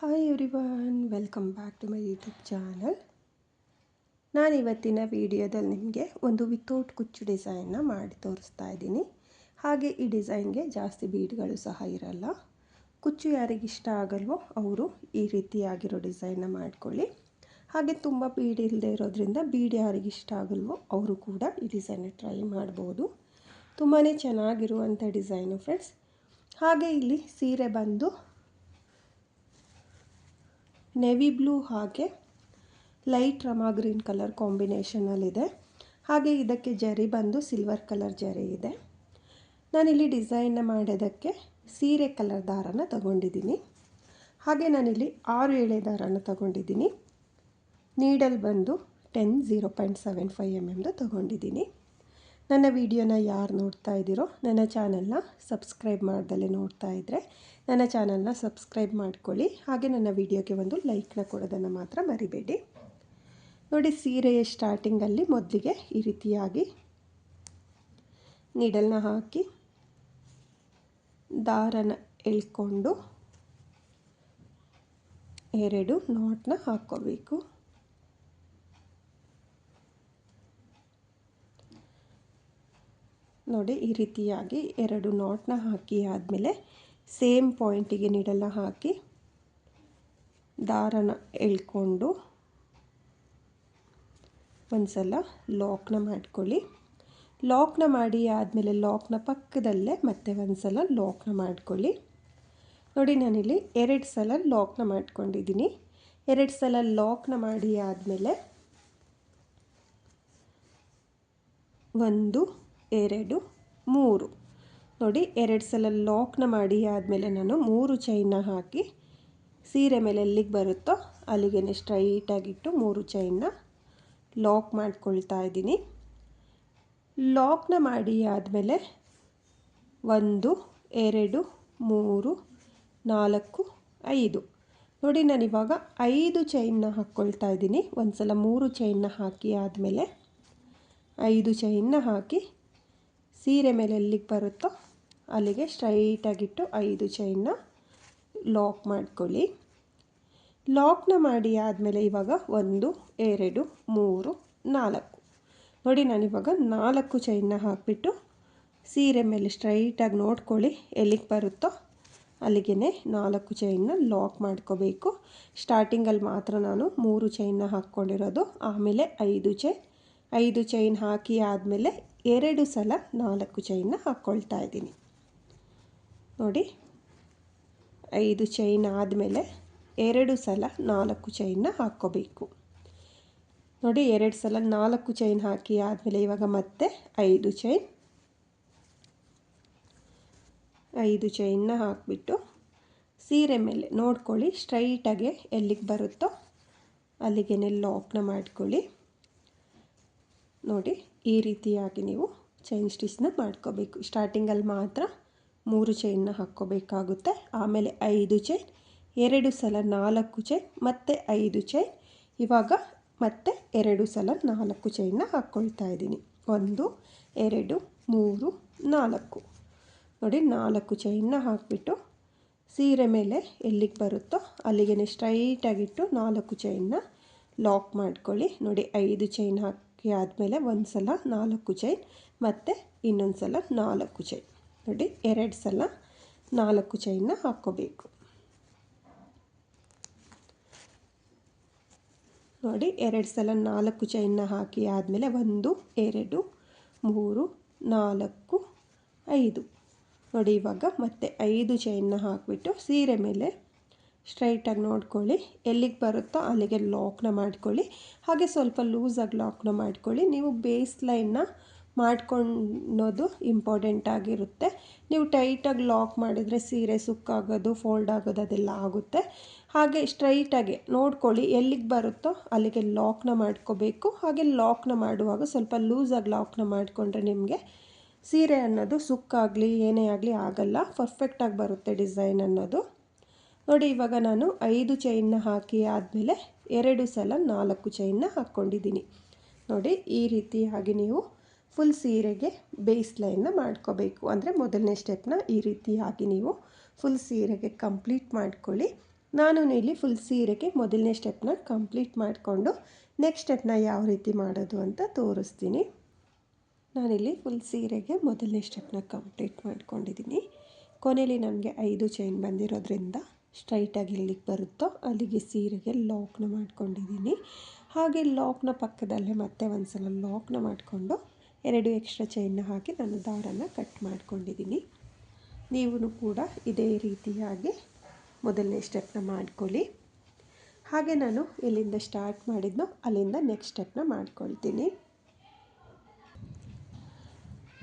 Hi everyone, welcome back to my YouTube channel. ನಾನು ಇವತ್ತಿನ ವಿಡಿಯೋದಲ್ಲಿ ನಿಮಗೆ ಒಂದು ವಿತೌಟ್ ಕುಚ್ಚು ಡಿಸೈನ್ನ ಮಾಡಿ ತೋರಿಸ್ತಾ ಇದ್ದೀನಿ. ಹಾಗೆ ಈ ಡಿಸೈನ್ಗೆ ಜಾಸ್ತಿ ಬೀಡ್ಗಳು ಸಹ ಇರಲ್ಲ. ಕುಚ್ಚು ಯಾರಿಗಿಷ್ಟ ಆಗಲ್ವೋ ಅವರು ಈ ರೀತಿಯಾಗಿರೋ ಡಿಸೈನ್ನ ಮಾಡ್ಕೊಳ್ಳಿ. ಹಾಗೆ ತುಂಬ ಬೀಡ್ ಇಲ್ಲದೆ ಇರೋದ್ರಿಂದ ಬೀಡ್ ಯಾರಿಗಿಷ್ಟ ಆಗಲ್ವೋ ಅವರು ಕೂಡ ಈ ಡಿಸೈನ್ನ ಟ್ರೈ ಮಾಡ್ಬೋದು. ತುಂಬಾ ಚೆನ್ನಾಗಿರುವಂಥ ಡಿಸೈನು ಫ್ರೆಂಡ್ಸ್. ಹಾಗೆ ಇಲ್ಲಿ ಸೀರೆ ಬಂದು ನೇವಿ ಬ್ಲೂ ಹಾಗೆ ಲೈಟ್ ರಮಾ ಗ್ರೀನ್ ಕಲರ್ ಕಾಂಬಿನೇಷನಲ್ಲಿದೆ. ಹಾಗೆ ಇದಕ್ಕೆ ಜರಿ ಬಂದು ಸಿಲ್ವರ್ ಕಲರ್ ಜರಿ ಇದೆ. ನಾನಿಲ್ಲಿ ಡಿಸೈನ್ನ ಮಾಡೋದಕ್ಕೆ ಸೀರೆ ಕಲರ್ ದಾರನ ತಗೊಂಡಿದ್ದೀನಿ. ಹಾಗೆ ನಾನಿಲ್ಲಿ 6 ಎಳೆ ದಾರನ ತಗೊಂಡಿದ್ದೀನಿ. ನೀಡಲ್ ಬಂದು 0.75 mm ತಗೊಂಡಿದ್ದೀನಿ. ನನ್ನ ವಿಡಿಯೋನ ಯಾರು ನೋಡ್ತಾ ಇದ್ದೀರೋ ನನ್ನ ಚಾನಲ್ನ ಸಬ್ಸ್ಕ್ರೈಬ್ ಮಾಡ್ದಲೇ ನೋಡ್ತಾ ಇದ್ದರೆ ನನ್ನ ಚಾನಲ್ನ ಸಬ್ಸ್ಕ್ರೈಬ್ ಮಾಡ್ಕೊಳ್ಳಿ. ಹಾಗೆ ನನ್ನ ವಿಡಿಯೋಗೆ ಒಂದು ಲೈಕ್ನ ಕೊಡೋದನ್ನು ಮಾತ್ರ ಮರಿಬೇಡಿ. ನೋಡಿ, ಸೀರೆಯ ಸ್ಟಾರ್ಟಿಂಗಲ್ಲಿ ಮೊದಲಿಗೆ ಈ ರೀತಿಯಾಗಿ ನೀಡಲ್ನ ಹಾಕಿ ದಾರನ ಎಳ್ಕೊಂಡು 2 ನಾಟ್ನ ಹಾಕ್ಕೋಬೇಕು. ನೋಡಿ, ಈ ರೀತಿಯಾಗಿ 2 ನಾಟ್ನ ಹಾಕಿ ಆದಮೇಲೆ ಸೇಮ್ ಪಾಯಿಂಟಿಗೆ ನೀಡಲ್ನ ಹಾಕಿ ದಾರನ ಎಳ್ಕೊಂಡು ಒಂದು ಸಲ ಲಾಕ್ನ ಮಾಡ್ಕೊಳ್ಳಿ. ಲಾಕ್ನ ಮಾಡಿ ಆದಮೇಲೆ ಲಾಕ್ನ ಪಕ್ಕದಲ್ಲೇ ಮತ್ತೆ ಒಂದು ಸಲ ಲಾಕ್ನ ಮಾಡ್ಕೊಳ್ಳಿ. ನೋಡಿ, ನಾನಿಲ್ಲಿ 2 ಸಲ ಲಾಕ್ನ ಮಾಡ್ಕೊಂಡಿದ್ದೀನಿ. 2 ಸಲ ಲಾಕ್ನ ಮಾಡಿ ಆದಮೇಲೆ 1 2 3 ನೋಡಿ, 2 ಸಲ ಲಾಕ್ನ ಮಾಡಿ ಆದಮೇಲೆ ನಾನು 3 ಚೈನ್ನ ಹಾಕಿ ಸೀರೆ ಮೇಲೆ ಎಲ್ಲಿಗೆ ಬರುತ್ತೋ ಅಲ್ಲಿಗೆ ಸ್ಟ್ರೈಟಾಗಿಟ್ಟು 3 ಚೈನ್ನ ಲಾಕ್ ಮಾಡ್ಕೊಳ್ತಾ ಇದ್ದೀನಿ. ಲಾಕ್ನ ಮಾಡಿ ಆದಮೇಲೆ 1 2 3 4 5 ನೋಡಿ, ನಾನಿವಾಗ 5 ಚೈನ್ನ ಹಾಕ್ಕೊಳ್ತಾ ಇದ್ದೀನಿ. ಒಂದು ಸಲ 3 ಚೈನ್ನ ಹಾಕಿ ಆದಮೇಲೆ 5 ಚೈನ್ನ ಹಾಕಿ ಸೀರೆ ಮೇಲೆ ಎಲ್ಲಿಗೆ ಬರುತ್ತೋ ಅಲ್ಲಿಗೆ ಸ್ಟ್ರೈಟಾಗಿಟ್ಟು 5 ಚೈನ್ನ ಲಾಕ್ ಮಾಡ್ಕೊಳ್ಳಿ. ಲಾಕ್ನ ಮಾಡಿ ಆದಮೇಲೆ ಇವಾಗ 1 2 3 4 ನೋಡಿ, ನಾನಿವಾಗ 4 ಚೈನ್ನ ಹಾಕಿಬಿಟ್ಟು ಸೀರೆ ಮೇಲೆ ಸ್ಟ್ರೈಟಾಗಿ ನೋಡ್ಕೊಳ್ಳಿ, ಎಲ್ಲಿಗೆ ಬರುತ್ತೋ ಅಲ್ಲಿಗೆ 4 ಚೈನ್ನ ಲಾಕ್ ಮಾಡ್ಕೋಬೇಕು. ಸ್ಟಾರ್ಟಿಂಗಲ್ಲಿ ಮಾತ್ರ ನಾನು 3 ಚೈನ್ನ ಹಾಕ್ಕೊಂಡಿರೋದು. ಆಮೇಲೆ 5 ಚೈನ್ ಹಾಕಿ ಆದಮೇಲೆ 2 ಸಲ 4 ಚೈನ್ನ ಹಾಕ್ಕೊಳ್ತಾ ಇದ್ದೀನಿ. ನೋಡಿ, 5 ಚೈನ್ ಆದಮೇಲೆ 2 ಸಲ 4 ಚೈನ್ನ ಹಾಕ್ಕೋಬೇಕು. ನೋಡಿ, 2 ಸಲ 4 ಚೈನ್ ಹಾಕಿ ಆದಮೇಲೆ ಇವಾಗ ಮತ್ತೆ 5 ಚೈನ್ನ ಹಾಕಿಬಿಟ್ಟು ಸೀರೆ ಮೇಲೆ ನೋಡ್ಕೊಳ್ಳಿ, ಸ್ಟ್ರೈಟಾಗೆ ಎಲ್ಲಿಗೆ ಬರುತ್ತೋ ಅಲ್ಲಿಗೆ ಲಾಕ್ನ ಮಾಡ್ಕೊಳ್ಳಿ. ನೋಡಿ, ಈ ರೀತಿಯಾಗಿ ನೀವು ಚೈನ್ ಸ್ಟಿಚ್ನ ಮಾಡ್ಕೋಬೇಕು. ಸ್ಟಾರ್ಟಿಂಗಲ್ಲಿ ಮಾತ್ರ 3 ಚೈನ್ನ ಹಾಕ್ಕೋಬೇಕಾಗುತ್ತೆ. ಆಮೇಲೆ 5 ಚೈನ್, 2 ಸಲ 4 ಚೈನ್, ಮತ್ತೆ 5 ಚೈನ್. ಇವಾಗ ಮತ್ತೆ 2 ಸಲ 4 ಚೈನ್ನ ಹಾಕ್ಕೊಳ್ತಾ ಇದ್ದೀನಿ. 1 2 3 4 ನೋಡಿ, 4 ಚೈನ್ನ ಹಾಕಿಬಿಟ್ಟು ಸೀರೆ ಮೇಲೆ ಎಲ್ಲಿಗೆ ಬರುತ್ತೋ ಅಲ್ಲಿಗೆ ಸ್ಟ್ರೈಟಾಗಿಟ್ಟು 4 ಚೈನ್ನ ಲಾಕ್ ಮಾಡ್ಕೊಳ್ಳಿ. ನೋಡಿ, 5 ಚೈನ್ ಹಾಕಿ ಆದಮೇಲೆ ಒಂದು ಸಲ 4 ಚೈನ್, ಮತ್ತು ಇನ್ನೊಂದು ಸಲ 4 ಚೈನ್. ನೋಡಿ, 2 ಸಲ 4 ಚೈನ್ನ ಹಾಕ್ಕೋಬೇಕು. ನೋಡಿ, 2 ಸಲ 4 ಚೈನ್ನ ಹಾಕಿ ಆದಮೇಲೆ 1 2 3 4 5 ನೋಡಿ, ಇವಾಗ ಮತ್ತೆ 5 ಚೈನ್ನ ಹಾಕಿಬಿಟ್ಟು ಸೀರೆ ಮೇಲೆ ಸ್ಟ್ರೈಟಾಗಿ ನೋಡ್ಕೊಳ್ಳಿ, ಎಲ್ಲಿಗೆ ಬರುತ್ತೋ ಅಲ್ಲಿಗೆ ಲಾಕ್ನ ಮಾಡ್ಕೊಳ್ಳಿ. ಹಾಗೆ ಸ್ವಲ್ಪ ಲೂಸಾಗಿ ಲಾಕ್ನ ಮಾಡ್ಕೊಳ್ಳಿ. ನೀವು ಬೇಸ್ ಲೈನ್ನ ಮಾಡ್ಕೊಳ್ಳೋದು ಇಂಪಾರ್ಟೆಂಟ್ ಆಗಿರುತ್ತೆ. ನೀವು ಟೈಟಾಗಿ ಲಾಕ್ ಮಾಡಿದರೆ ಸೀರೆ ಸುಕ್ಕಾಗೋದು, ಫೋಲ್ಡ್ ಆಗೋದು ಅದೆಲ್ಲ ಆಗುತ್ತೆ. ಹಾಗೆ ಸ್ಟ್ರೈಟಾಗಿ ನೋಡ್ಕೊಳ್ಳಿ, ಎಲ್ಲಿಗೆ ಬರುತ್ತೋ ಅಲ್ಲಿಗೆ ಲಾಕ್ನ ಮಾಡ್ಕೋಬೇಕು. ಹಾಗೆ ಲಾಕ್ನ ಮಾಡುವಾಗ ಸ್ವಲ್ಪ ಲೂಸಾಗಿ ಲಾಕ್ನ ಮಾಡಿಕೊಂಡ್ರೆ ನಿಮಗೆ ಸೀರೆ ಅನ್ನೋದು ಸುಕ್ಕಾಗಲಿ ಏನೇ ಆಗಲಿ ಆಗಲ್ಲ, ಪರ್ಫೆಕ್ಟಾಗಿ ಬರುತ್ತೆ ಡಿಸೈನ್ ಅನ್ನೋದು. ನೋಡಿ, ಇವಾಗ ನಾನು 5 ಚೈನ್ನ ಹಾಕಿ ಆದಮೇಲೆ 2 ಸಲ 4 ಚೈನ್ನ ಹಾಕ್ಕೊಂಡಿದ್ದೀನಿ. ನೋಡಿ, ಈ ರೀತಿಯಾಗಿ ನೀವು ಫುಲ್ ಸೀರೆಗೆ ಬೇಸ್ ಲೈನ್ನ ಮಾಡ್ಕೋಬೇಕು. ಅಂದರೆ ಮೊದಲನೇ ಸ್ಟೆಪ್ನ ಈ ರೀತಿಯಾಗಿ ನೀವು ಫುಲ್ ಸೀರೆಗೆ ಕಂಪ್ಲೀಟ್ ಮಾಡ್ಕೊಳ್ಳಿ. ನಾನು ಇಲ್ಲಿ ಫುಲ್ ಸೀರೆಗೆ ಮೊದಲನೇ ಸ್ಟೆಪ್ನ ಕಂಪ್ಲೀಟ್ ಮಾಡಿಕೊಂಡು ನೆಕ್ಸ್ಟ್ ಸ್ಟೆಪ್ನ ಯಾವ ರೀತಿ ಮಾಡೋದು ಅಂತ ತೋರಿಸ್ತೀನಿ. ನಾನಿಲ್ಲಿ ಫುಲ್ ಸೀರೆಗೆ ಮೊದಲನೇ ಸ್ಟೆಪ್ನ ಕಂಪ್ಲೀಟ್ ಮಾಡ್ಕೊಂಡಿದ್ದೀನಿ. ಕೊನೆಯಲ್ಲಿ ನನಗೆ 5 ಚೈನ್ ಬಂದಿರೋದ್ರಿಂದ ಸ್ಟ್ರೈಟಾಗಿ ಎಲ್ಲಿಗೆ ಬರುತ್ತೋ ಅಲ್ಲಿಗೆ ಸೀರೆಗೆ ಲಾಕ್ನ ಮಾಡ್ಕೊಂಡಿದ್ದೀನಿ. ಹಾಗೆ ಲಾಕ್ನ ಪಕ್ಕದಲ್ಲೇ ಮತ್ತೆ ಒಂದು ಸಲ ಲಾಕ್ನ ಮಾಡಿಕೊಂಡು 2 ಎಕ್ಸ್ಟ್ರಾ ಚೈನ್ನ ಹಾಕಿ ನಾನು ದಾರನ ಕಟ್ ಮಾಡ್ಕೊಂಡಿದ್ದೀನಿ. ನೀವು ಕೂಡ ಇದೇ ರೀತಿಯಾಗಿ ಮೊದಲನೇ ಸ್ಟೆಪ್ನ ಮಾಡ್ಕೊಳ್ಳಿ. ಹಾಗೆ ನಾನು ಎಲ್ಲಿಂದ ಸ್ಟಾರ್ಟ್ ಮಾಡಿದ್ನೋ ಅಲ್ಲಿಂದ ನೆಕ್ಸ್ಟ್ ಸ್ಟೆಪ್ನ ಮಾಡ್ಕೊಳ್ತೀನಿ.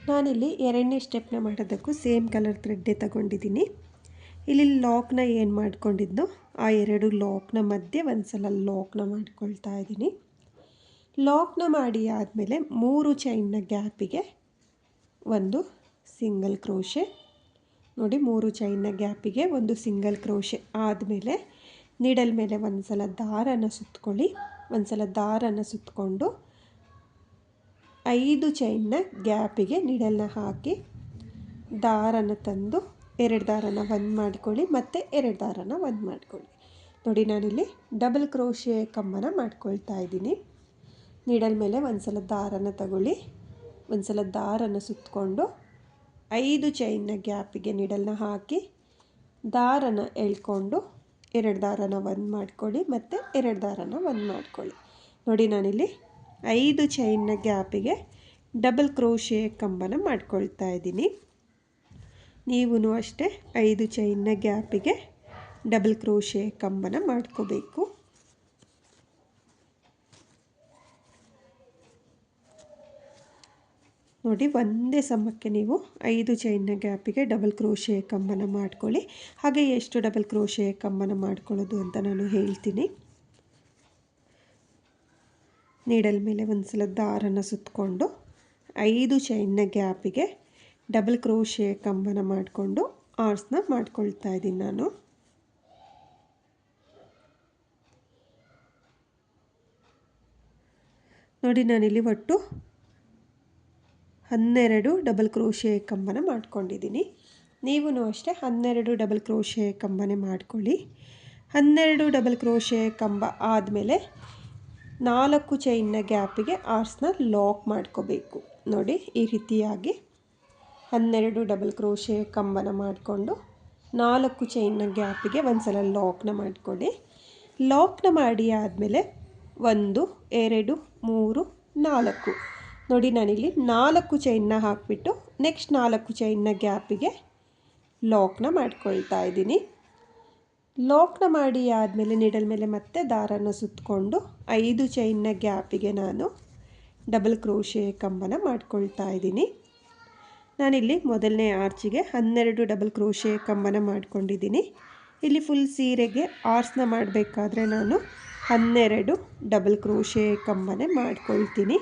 ನಾನಿಲ್ಲಿ 2ನೇ ಸ್ಟೆಪ್ನ ಮಾಡೋದಕ್ಕೂ ಸೇಮ್ ಕಲರ್ ಥ್ರೆಡ್ಡೇ ತಗೊಂಡಿದ್ದೀನಿ. ಇಲ್ಲಿ ಲಾಕ್ನ ಏನು ಮಾಡ್ಕೊಂಡಿದ್ನೋ ಆ 2 ಲಾಕ್ನ ಮಧ್ಯೆ ಒಂದು ಸಲ ಲಾಕ್ನ ಮಾಡ್ಕೊಳ್ತಾ ಇದ್ದೀನಿ. ಲಾಕ್ನ ಮಾಡಿ ಆದಮೇಲೆ 3 ಚೈನ್ನ ಗ್ಯಾಪಿಗೆ ಒಂದು ಸಿಂಗಲ್ ಕ್ರೋಶೆ. ನೋಡಿ 3 ಚೈನ್ನ ಗ್ಯಾಪಿಗೆ ಒಂದು ಸಿಂಗಲ್ ಕ್ರೋಶೆ ಆದಮೇಲೆ ನೀಡಲ್ ಮೇಲೆ ಒಂದು ಸಲ ದಾರನ ಸುತ್ಕೊಳ್ಳಿ. ಒಂದು ಸಲ ದಾರನ ಸುತ್ತಕೊಂಡು 5 ಚೈನ್ನ ಗ್ಯಾಪಿಗೆ ನೀಡಲ್ನ ಹಾಕಿ ದಾರನ ತಂದು 2 ದಾರನ ಒಂದು ಮಾಡ್ಕೊಳ್ಳಿ ಮತ್ತು 2 ದಾರನ ಒಂದು ಮಾಡ್ಕೊಳ್ಳಿ. ನೋಡಿ ನಾನಿಲ್ಲಿ ಡಬಲ್ ಕ್ರೋಶೆ ಕಂಬನ ಮಾಡ್ಕೊಳ್ತಾ ಇದ್ದೀನಿ. ನೀಡಲ್ ಮೇಲೆ ಒಂದು ಸಲ ದಾರನ ತಗೊಳ್ಳಿ, ಒಂದು ಸಲ ದಾರನ ಸುತ್ತಕೊಂಡು 5 ಚೈನ್ನ ಗ್ಯಾಪಿಗೆ ನೀಡಲ್ನ ಹಾಕಿ ದಾರನ ಎಳ್ಕೊಂಡು 2 ದಾರನ ಒಂದು ಮಾಡ್ಕೊಳ್ಳಿ ಮತ್ತು 2 ದಾರನ ಒಂದು ಮಾಡ್ಕೊಳ್ಳಿ. ನೋಡಿ ನಾನಿಲ್ಲಿ 5 ಚೈನ್ನ ಗ್ಯಾಪಿಗೆ ಡಬಲ್ ಕ್ರೋಶೆ ಕಂಬನ ಮಾಡ್ಕೊಳ್ತಾ ಇದ್ದೀನಿ. ನೀವು ಅಷ್ಟೇ 5 ಚೈನ್ನ ಗ್ಯಾಪಿಗೆ ಡಬಲ್ ಕ್ರೋಶೆ ಕಂಬನ ಮಾಡ್ಕೋಬೇಕು. ನೋಡಿ ಒಂದೇ ಸಮಕ್ಕೆ ನೀವು 5 ಚೈನ್ನ ಗ್ಯಾಪಿಗೆ ಡಬಲ್ ಕ್ರೋಶೆ ಕಂಬನ ಮಾಡ್ಕೊಳ್ಳಿ. ಹಾಗೆ ಎಷ್ಟು ಡಬಲ್ ಕ್ರೋಶೆ ಕಂಬನ ಮಾಡ್ಕೊಳ್ಳೋದು ಅಂತ ನಾನು ಹೇಳ್ತೀನಿ. ನೀಡಲ್ ಮೇಲೆ ಒಂದು ಸಲ ದಾರನ ಸುತ್ತಕೊಂಡು 5 ಚೈನ್ನ ಗ್ಯಾಪಿಗೆ ಡಬಲ್ ಕ್ರೋಶೆ ಕಂಬನ ಮಾಡಿಕೊಂಡು ಆರ್ಸ್ನ ಮಾಡ್ಕೊಳ್ತಾ ಇದ್ದೀನಿ ನಾನು. ನೋಡಿ ನಾನಿಲ್ಲಿ ಒಟ್ಟು 12 ಡಬಲ್ ಕ್ರೋಶೆ ಕಂಬನ ಮಾಡ್ಕೊಂಡಿದ್ದೀನಿ. ನೀವು ಅಷ್ಟೇ 12 ಡಬಲ್ ಕ್ರೋಶೆ ಕಂಬನೇ ಮಾಡ್ಕೊಳ್ಳಿ. 12 ಡಬಲ್ ಕ್ರೋಶೆ ಕಂಬ ಆದಮೇಲೆ 4 ಚೈನ್ನ ಗ್ಯಾಪಿಗೆ ಆರ್ಸ್ನ ಲಾಕ್ ಮಾಡ್ಕೋಬೇಕು. ನೋಡಿ ಈ ರೀತಿಯಾಗಿ 12 ಡಬಲ್ ಕ್ರೋಶೆ ಕಂಬನ ಮಾಡಿಕೊಂಡು 4 ಚೈನ್ನ ಗ್ಯಾಪಿಗೆ ಒಂದು ಸಲ ಲಾಕ್ನ ಮಾಡಿಕೊಡಿ. ಲಾಕ್ನ ಮಾಡಿ ಆದಮೇಲೆ 1 2 3 4 ನೋಡಿ ನಾನಿಲ್ಲಿ 4 ಚೈನ್ನ ಹಾಕಿಬಿಟ್ಟು ನೆಕ್ಸ್ಟ್ 4 ಚೈನ್ನ ಗ್ಯಾಪಿಗೆ ಲಾಕ್ನ ಮಾಡ್ಕೊಳ್ತಾ ಇದ್ದೀನಿ. ಲಾಕ್ನ ಮಾಡಿ ಆದಮೇಲೆ ನೀಡಲ್ ಮೇಲೆ ಮತ್ತೆ ದಾರನ ಸುತ್ತಕೊಂಡು 5 ಚೈನ್ನ ಗ್ಯಾಪಿಗೆ ನಾನು ಡಬಲ್ ಕ್ರೋಶೆ ಕಂಬನ ಮಾಡ್ಕೊಳ್ತಾ ಇದ್ದೀನಿ. ನಾನಿಲ್ಲಿ ಮೊದಲನೇ ಆರ್ಚಿಗೆ 12 ಡಬಲ್ ಕ್ರೋಶೆ ಕಂಬನ ಮಾಡ್ಕೊಂಡಿದ್ದೀನಿ. ಇಲ್ಲಿ ಫುಲ್ ಸೀರೆಗೆ ಆರ್ಸ್ನ ಮಾಡಬೇಕಾದ್ರೆ ನಾನು 12 ಡಬಲ್ ಕ್ರೋಶೆ ಕಂಬನೇ ಮಾಡ್ಕೊಳ್ತೀನಿ.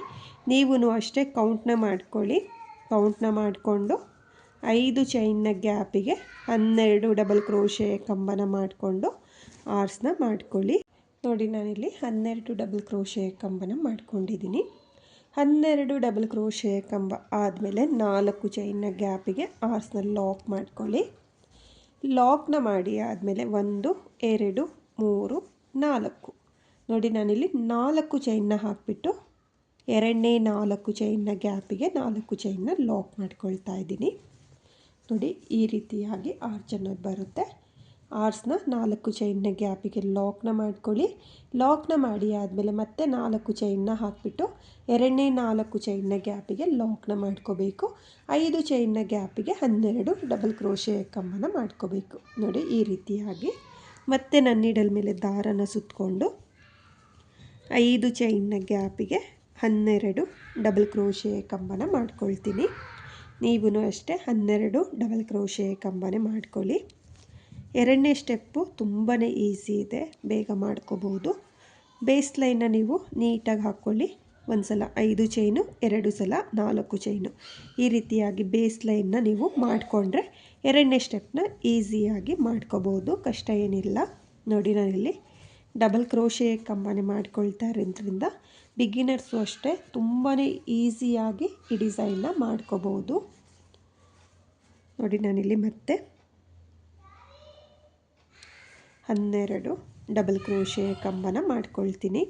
ನೀವು ಅಷ್ಟೇ ಕೌಂಟ್ನ ಮಾಡ್ಕೊಳ್ಳಿ. ಕೌಂಟ್ನ ಮಾಡಿಕೊಂಡು 5 ಚೈನ್ನ ಗ್ಯಾಪಿಗೆ 12 ಡಬಲ್ ಕ್ರೋಶೆ ಕಂಬನ ಮಾಡಿಕೊಂಡು ಆರ್ಸ್ನ ಮಾಡ್ಕೊಳ್ಳಿ. ನೋಡಿ ನಾನಿಲ್ಲಿ 12 ಡಬಲ್ ಕ್ರೋಶೆ ಕಂಬನ ಮಾಡ್ಕೊಂಡಿದ್ದೀನಿ. 12 ಡಬಲ್ ಕ್ರೋಶೆ ಕಂಬ ಆದಮೇಲೆ 4 ಚೈನ್ನ ಗ್ಯಾಪಿಗೆ ಆರ್ಸ್ನ ಲಾಕ್ ಮಾಡ್ಕೊಳ್ಳಿ. ಲಾಕ್ನ ಮಾಡಿ ಆದಮೇಲೆ 1 2 3 4 ನೋಡಿ ನಾನಿಲ್ಲಿ 4 ಚೈನ್ನ ಹಾಕಿಬಿಟ್ಟು ಎರಡನೇ 4 ಚೈನ್ನ ಗ್ಯಾಪಿಗೆ 4 ಚೈನ್ನ ಲಾಕ್ ಮಾಡ್ಕೊಳ್ತಾ ಇದ್ದೀನಿ. ನೋಡಿ ಈ ರೀತಿಯಾಗಿ ಆರ್ಚ್ ಅನ್ನೋದು ಬರುತ್ತೆ. ಆರ್ಸ್ನ 4 ಚೈನ್ನ ಗ್ಯಾಪಿಗೆ ಲಾಕ್ನ ಮಾಡ್ಕೊಳ್ಳಿ. ಲಾಕ್ನ ಮಾಡಿ ಆದಮೇಲೆ ಮತ್ತೆ 4 ಚೈನ್ನ ಹಾಕಿಬಿಟ್ಟು ಎರಡನೇ 4 ಚೈನ್ನ ಗ್ಯಾಪಿಗೆ ಲಾಕ್ನ ಮಾಡ್ಕೋಬೇಕು. 5 ಚೈನ್ನ ಗ್ಯಾಪಿಗೆ 12 ಡಬಲ್ ಕ್ರೋಶೆ ಕಂಬನ ಮಾಡ್ಕೋಬೇಕು. ನೋಡಿ ಈ ರೀತಿಯಾಗಿ ಮತ್ತೆ ನನ್ನ ನೀಡಲ್ ಮೇಲೆ ದಾರನ ಸುತ್ತಕೊಂಡು 5 ಚೈನ್ನ ಗ್ಯಾಪಿಗೆ 12 ಡಬಲ್ ಕ್ರೋಶೆ ಕಂಬನ ಮಾಡ್ಕೊಳ್ತೀನಿ. ನೀವು ಅಷ್ಟೇ 12 ಡಬಲ್ ಕ್ರೋಶೆ ಕಂಬನೇ ಮಾಡ್ಕೊಳ್ಳಿ. ಎರಡನೇ ಸ್ಟೆಪ್ಪು ತುಂಬಾ ಈಸಿ ಇದೆ, ಬೇಗ ಮಾಡ್ಕೋಬೋದು. ಬೇಸ್ ಲೈನ್ನ ನೀವು ನೀಟಾಗಿ ಹಾಕ್ಕೊಳ್ಳಿ. ಒಂದು ಸಲ 5 ಚೈನು, 2 ಸಲ 4 ಚೈನು, ಈ ರೀತಿಯಾಗಿ ಬೇಸ್ ಲೈನ್ನ ನೀವು ಮಾಡಿಕೊಂಡ್ರೆ ಎರಡನೇ ಸ್ಟೆಪ್ನ ಈಸಿಯಾಗಿ ಮಾಡ್ಕೋಬೋದು, ಕಷ್ಟ ಏನಿಲ್ಲ. ನೋಡಿ ನಾನಿಲ್ಲಿ ಡಬಲ್ ಕ್ರೋಶೆ ಕಂಬನೇ ಮಾಡ್ಕೊಳ್ತಾ ಇರೋದ್ರಿಂದ ಬಿಗಿನರ್ಸು ಅಷ್ಟೇ ತುಂಬಾ ಈಸಿಯಾಗಿ ಈ ಡಿಸೈನ್ನ ಮಾಡ್ಕೋಬೋದು. ನೋಡಿ ನಾನಿಲ್ಲಿ ಮತ್ತೆ 12 ಡಬಲ್ ಕ್ರೋಶೆ ಕಂಬನ ಮಾಡ್ಕೊಳ್ತೀನಿ.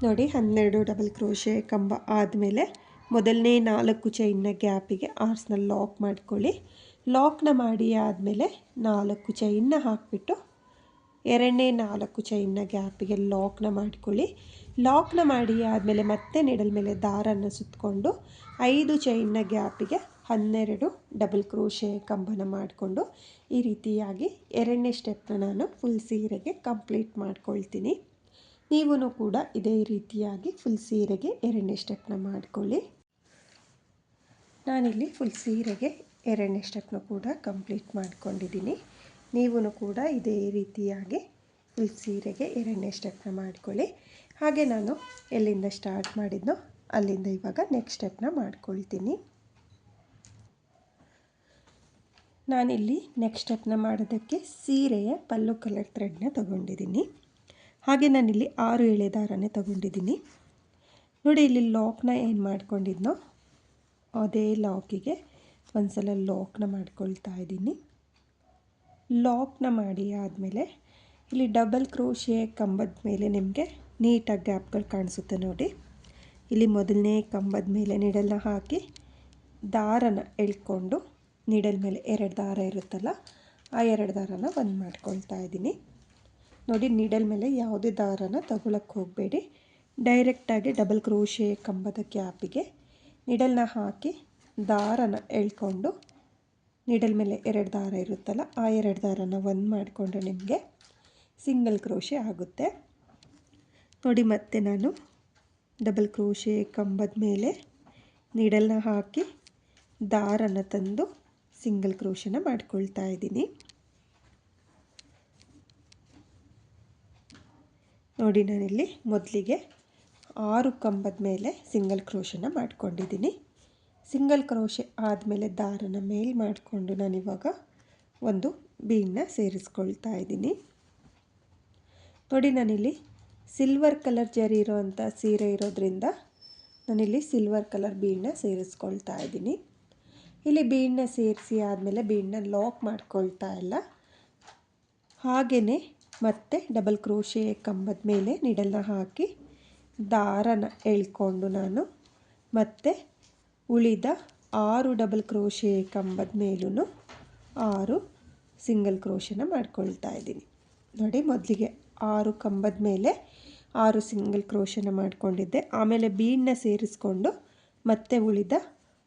ನೋಡಿ 12 ಡಬಲ್ ಕ್ರೋಶೆ ಕಂಬ ಆದಮೇಲೆ ಮೊದಲನೇ 4 ಚೈನ್ನ ಗ್ಯಾಪಿಗೆ ಆರ್ಸ್ನ ಲಾಕ್ ಮಾಡ್ಕೊಳ್ಳಿ. ಲಾಕ್ನ ಮಾಡಿ ಆದಮೇಲೆ 4 ಚೈನ್ನ ಹಾಕಿಬಿಟ್ಟು ಎರಡನೇ 4 ಚೈನ್ನ ಗ್ಯಾಪಿಗೆ ಲಾಕ್ನ ಮಾಡ್ಕೊಳ್ಳಿ. ಲಾಕ್ನ ಮಾಡಿ ಆದಮೇಲೆ ಮತ್ತೆ ನಿಡಲ್ ಮೇಲೆ ದಾರನ ಸುತ್ತಕೊಂಡು 5 ಚೈನ್ನ ಗ್ಯಾಪಿಗೆ 12 ಡಬಲ್ ಕ್ರೋಶೆ ಕಂಬನ ಮಾಡಿಕೊಂಡು ಈ ರೀತಿಯಾಗಿ ಎರಡನೇ ಸ್ಟೆಪ್ನ ನಾನು ಫುಲ್ ಸೀರೆಗೆ ಕಂಪ್ಲೀಟ್ ಮಾಡ್ಕೊಳ್ತೀನಿ. ನೀವೂ ಕೂಡ ಇದೇ ರೀತಿಯಾಗಿ ಫುಲ್ ಸೀರೆಗೆ ಎರಡನೇ ಸ್ಟೆಪ್ನ ಮಾಡ್ಕೊಳ್ಳಿ. ನಾನಿಲ್ಲಿ ಫುಲ್ ಸೀರೆಗೆ ಎರಡನೇ ಸ್ಟೆಪ್ನ ಕೂಡ ಕಂಪ್ಲೀಟ್ ಮಾಡ್ಕೊಂಡಿದ್ದೀನಿ. ನೀವೂ ಕೂಡ ಇದೇ ರೀತಿಯಾಗಿ ಫುಲ್ ಸೀರೆಗೆ ಎರಡನೇ ಸ್ಟೆಪ್ನ ಮಾಡ್ಕೊಳ್ಳಿ. ಹಾಗೆ ನಾನು ಎಲ್ಲಿಂದ ಸ್ಟಾರ್ಟ್ ಮಾಡಿದ್ನೋ ಅಲ್ಲಿಂದ ಇವಾಗ ನೆಕ್ಸ್ಟ್ ಸ್ಟೆಪ್ನ ಮಾಡ್ಕೊಳ್ತೀನಿ. ನಾನಿಲ್ಲಿ ನೆಕ್ಸ್ಟ್ ಸ್ಟೆಪ್ನ ಮಾಡೋದಕ್ಕೆ ಸೀರೆಯ ಪಲ್ಲು ಕಲರ್ ಥ್ರೆಡ್ನ ತೊಗೊಂಡಿದ್ದೀನಿ. ಹಾಗೆ ನಾನಿಲ್ಲಿ 6 ಎಳೆ ದಾರನೇ ತೊಗೊಂಡಿದ್ದೀನಿ. ನೋಡಿ, ಇಲ್ಲಿ ಲಾಕ್ನ ಏನು ಮಾಡ್ಕೊಂಡಿದ್ನೋ ಅದೇ ಲಾಕಿಗೆ ಒಂದು ಸಲ ಲಾಕ್ನ ಮಾಡ್ಕೊಳ್ತಾ ಇದ್ದೀನಿ. ಲಾಕ್ನ ಮಾಡಿ ಆದಮೇಲೆ ಇಲ್ಲಿ ಡಬಲ್ ಕ್ರೋಶೆ ಕಂಬದ ಮೇಲೆ ನಿಮಗೆ ನೀಟಾಗಿ ಗ್ಯಾಪ್ಗಳು ಕಾಣಿಸುತ್ತೆ ನೋಡಿ. ಇಲ್ಲಿ ಮೊದಲನೇ ಕಂಬದ ಮೇಲೆ ನೀಡಲ್ನ ಹಾಕಿ ದಾರನ ಎಳ್ಕೊಂಡು ನೀಡಲ್ ಮೇಲೆ 2 ದಾರ ಇರುತ್ತಲ್ಲ, ಆ 2 ದಾರನ ಒಂದು ಮಾಡ್ಕೊಳ್ತಾ ಇದ್ದೀನಿ. ನೋಡಿ, ನೀಡಲ್ ಮೇಲೆ ಯಾವುದೇ ದಾರನ ತಗೊಳಕ್ಕೆ ಹೋಗಬೇಡಿ. ಡೈರೆಕ್ಟಾಗಿ ಡಬಲ್ ಕ್ರೋಶೆ ಕಂಬದ ಗ್ಯಾಪಿಗೆ ನೀಡಲ್ನ ಹಾಕಿ ದಾರನ ಎಳ್ಕೊಂಡು ನೀಡಲ್ ಮೇಲೆ 2 ದಾರ ಇರುತ್ತಲ್ಲ, ಆ 2 ದಾರನ ಒಂದು ಮಾಡಿಕೊಂಡ್ರೆ ನಿಮಗೆ ಸಿಂಗಲ್ ಕ್ರೋಶೆ ಆಗುತ್ತೆ. ನೋಡಿ, ಮತ್ತೆ ನಾನು ಡಬಲ್ ಕ್ರೋಶೆ ಕಂಬದ ಮೇಲೆ ನೀಡಲ್ನ ಹಾಕಿ ದಾರನ ತಂದು ಸಿಂಗಲ್ ಕ್ರೋಶೆನ ಮಾಡ್ಕೊಳ್ತಾ ಇದ್ದೀನಿ. ನೋಡಿ, ನಾನಿಲ್ಲಿ ಮೊದಲಿಗೆ 6 ಕಂಬದ ಮೇಲೆ ಸಿಂಗಲ್ ಕ್ರೋಶೆನ ಮಾಡ್ಕೊಂಡಿದ್ದೀನಿ. ಸಿಂಗಲ್ ಕ್ರೋಶೆ ಆದಮೇಲೆ ದಾರನ ಮೇಲ್ ಮಾಡಿಕೊಂಡು ನಾನಿವಾಗ ಒಂದು ಬೀಡನ್ನ ಸೇರಿಸ್ಕೊಳ್ತಾ ಇದ್ದೀನಿ. ನೋಡಿ, ನಾನಿಲ್ಲಿ ಸಿಲ್ವರ್ ಕಲರ್ ಜರಿ ಇರೋವಂಥ ಸೀರೆ ಇರೋದ್ರಿಂದ ನಾನಿಲ್ಲಿ ಸಿಲ್ವರ್ ಕಲರ್ ಬೀಡನ್ನ ಸೇರಿಸ್ಕೊಳ್ತಾ ಇದ್ದೀನಿ. ಇಲ್ಲಿ ಬೀಡನ್ನ ಸೇರಿಸಿ ಆದಮೇಲೆ ಬೀಡನ್ನ ಲಾಕ್ ಮಾಡ್ಕೊಳ್ತಾ ಇಲ್ಲ, ಹಾಗೆಯೇ ಮತ್ತೆ ಡಬಲ್ ಕ್ರೋಶೆ ಕಂಬದ ಮೇಲೆ ನೀಡಲ್ನ ಹಾಕಿ ದಾರನ ಎಳ್ಕೊಂಡು ನಾನು ಮತ್ತೆ ಉಳಿದ 6 ಡಬಲ್ ಕ್ರೋಶೆ ಕಂಬದ ಮೇಲೂ 6 ಸಿಂಗಲ್ ಕ್ರೋಶೆನ ಮಾಡ್ಕೊಳ್ತಾ ಇದ್ದೀನಿ. ನೋಡಿ, ಮೊದಲಿಗೆ 6 ಕಂಬದ ಮೇಲೆ 6 ಸಿಂಗಲ್ ಕ್ರೋಶೆನ ಮಾಡ್ಕೊಂಡಿದ್ದೆ. ಆಮೇಲೆ ಬೀಡನ್ನ ಸೇರಿಸ್ಕೊಂಡು ಮತ್ತೆ ಉಳಿದ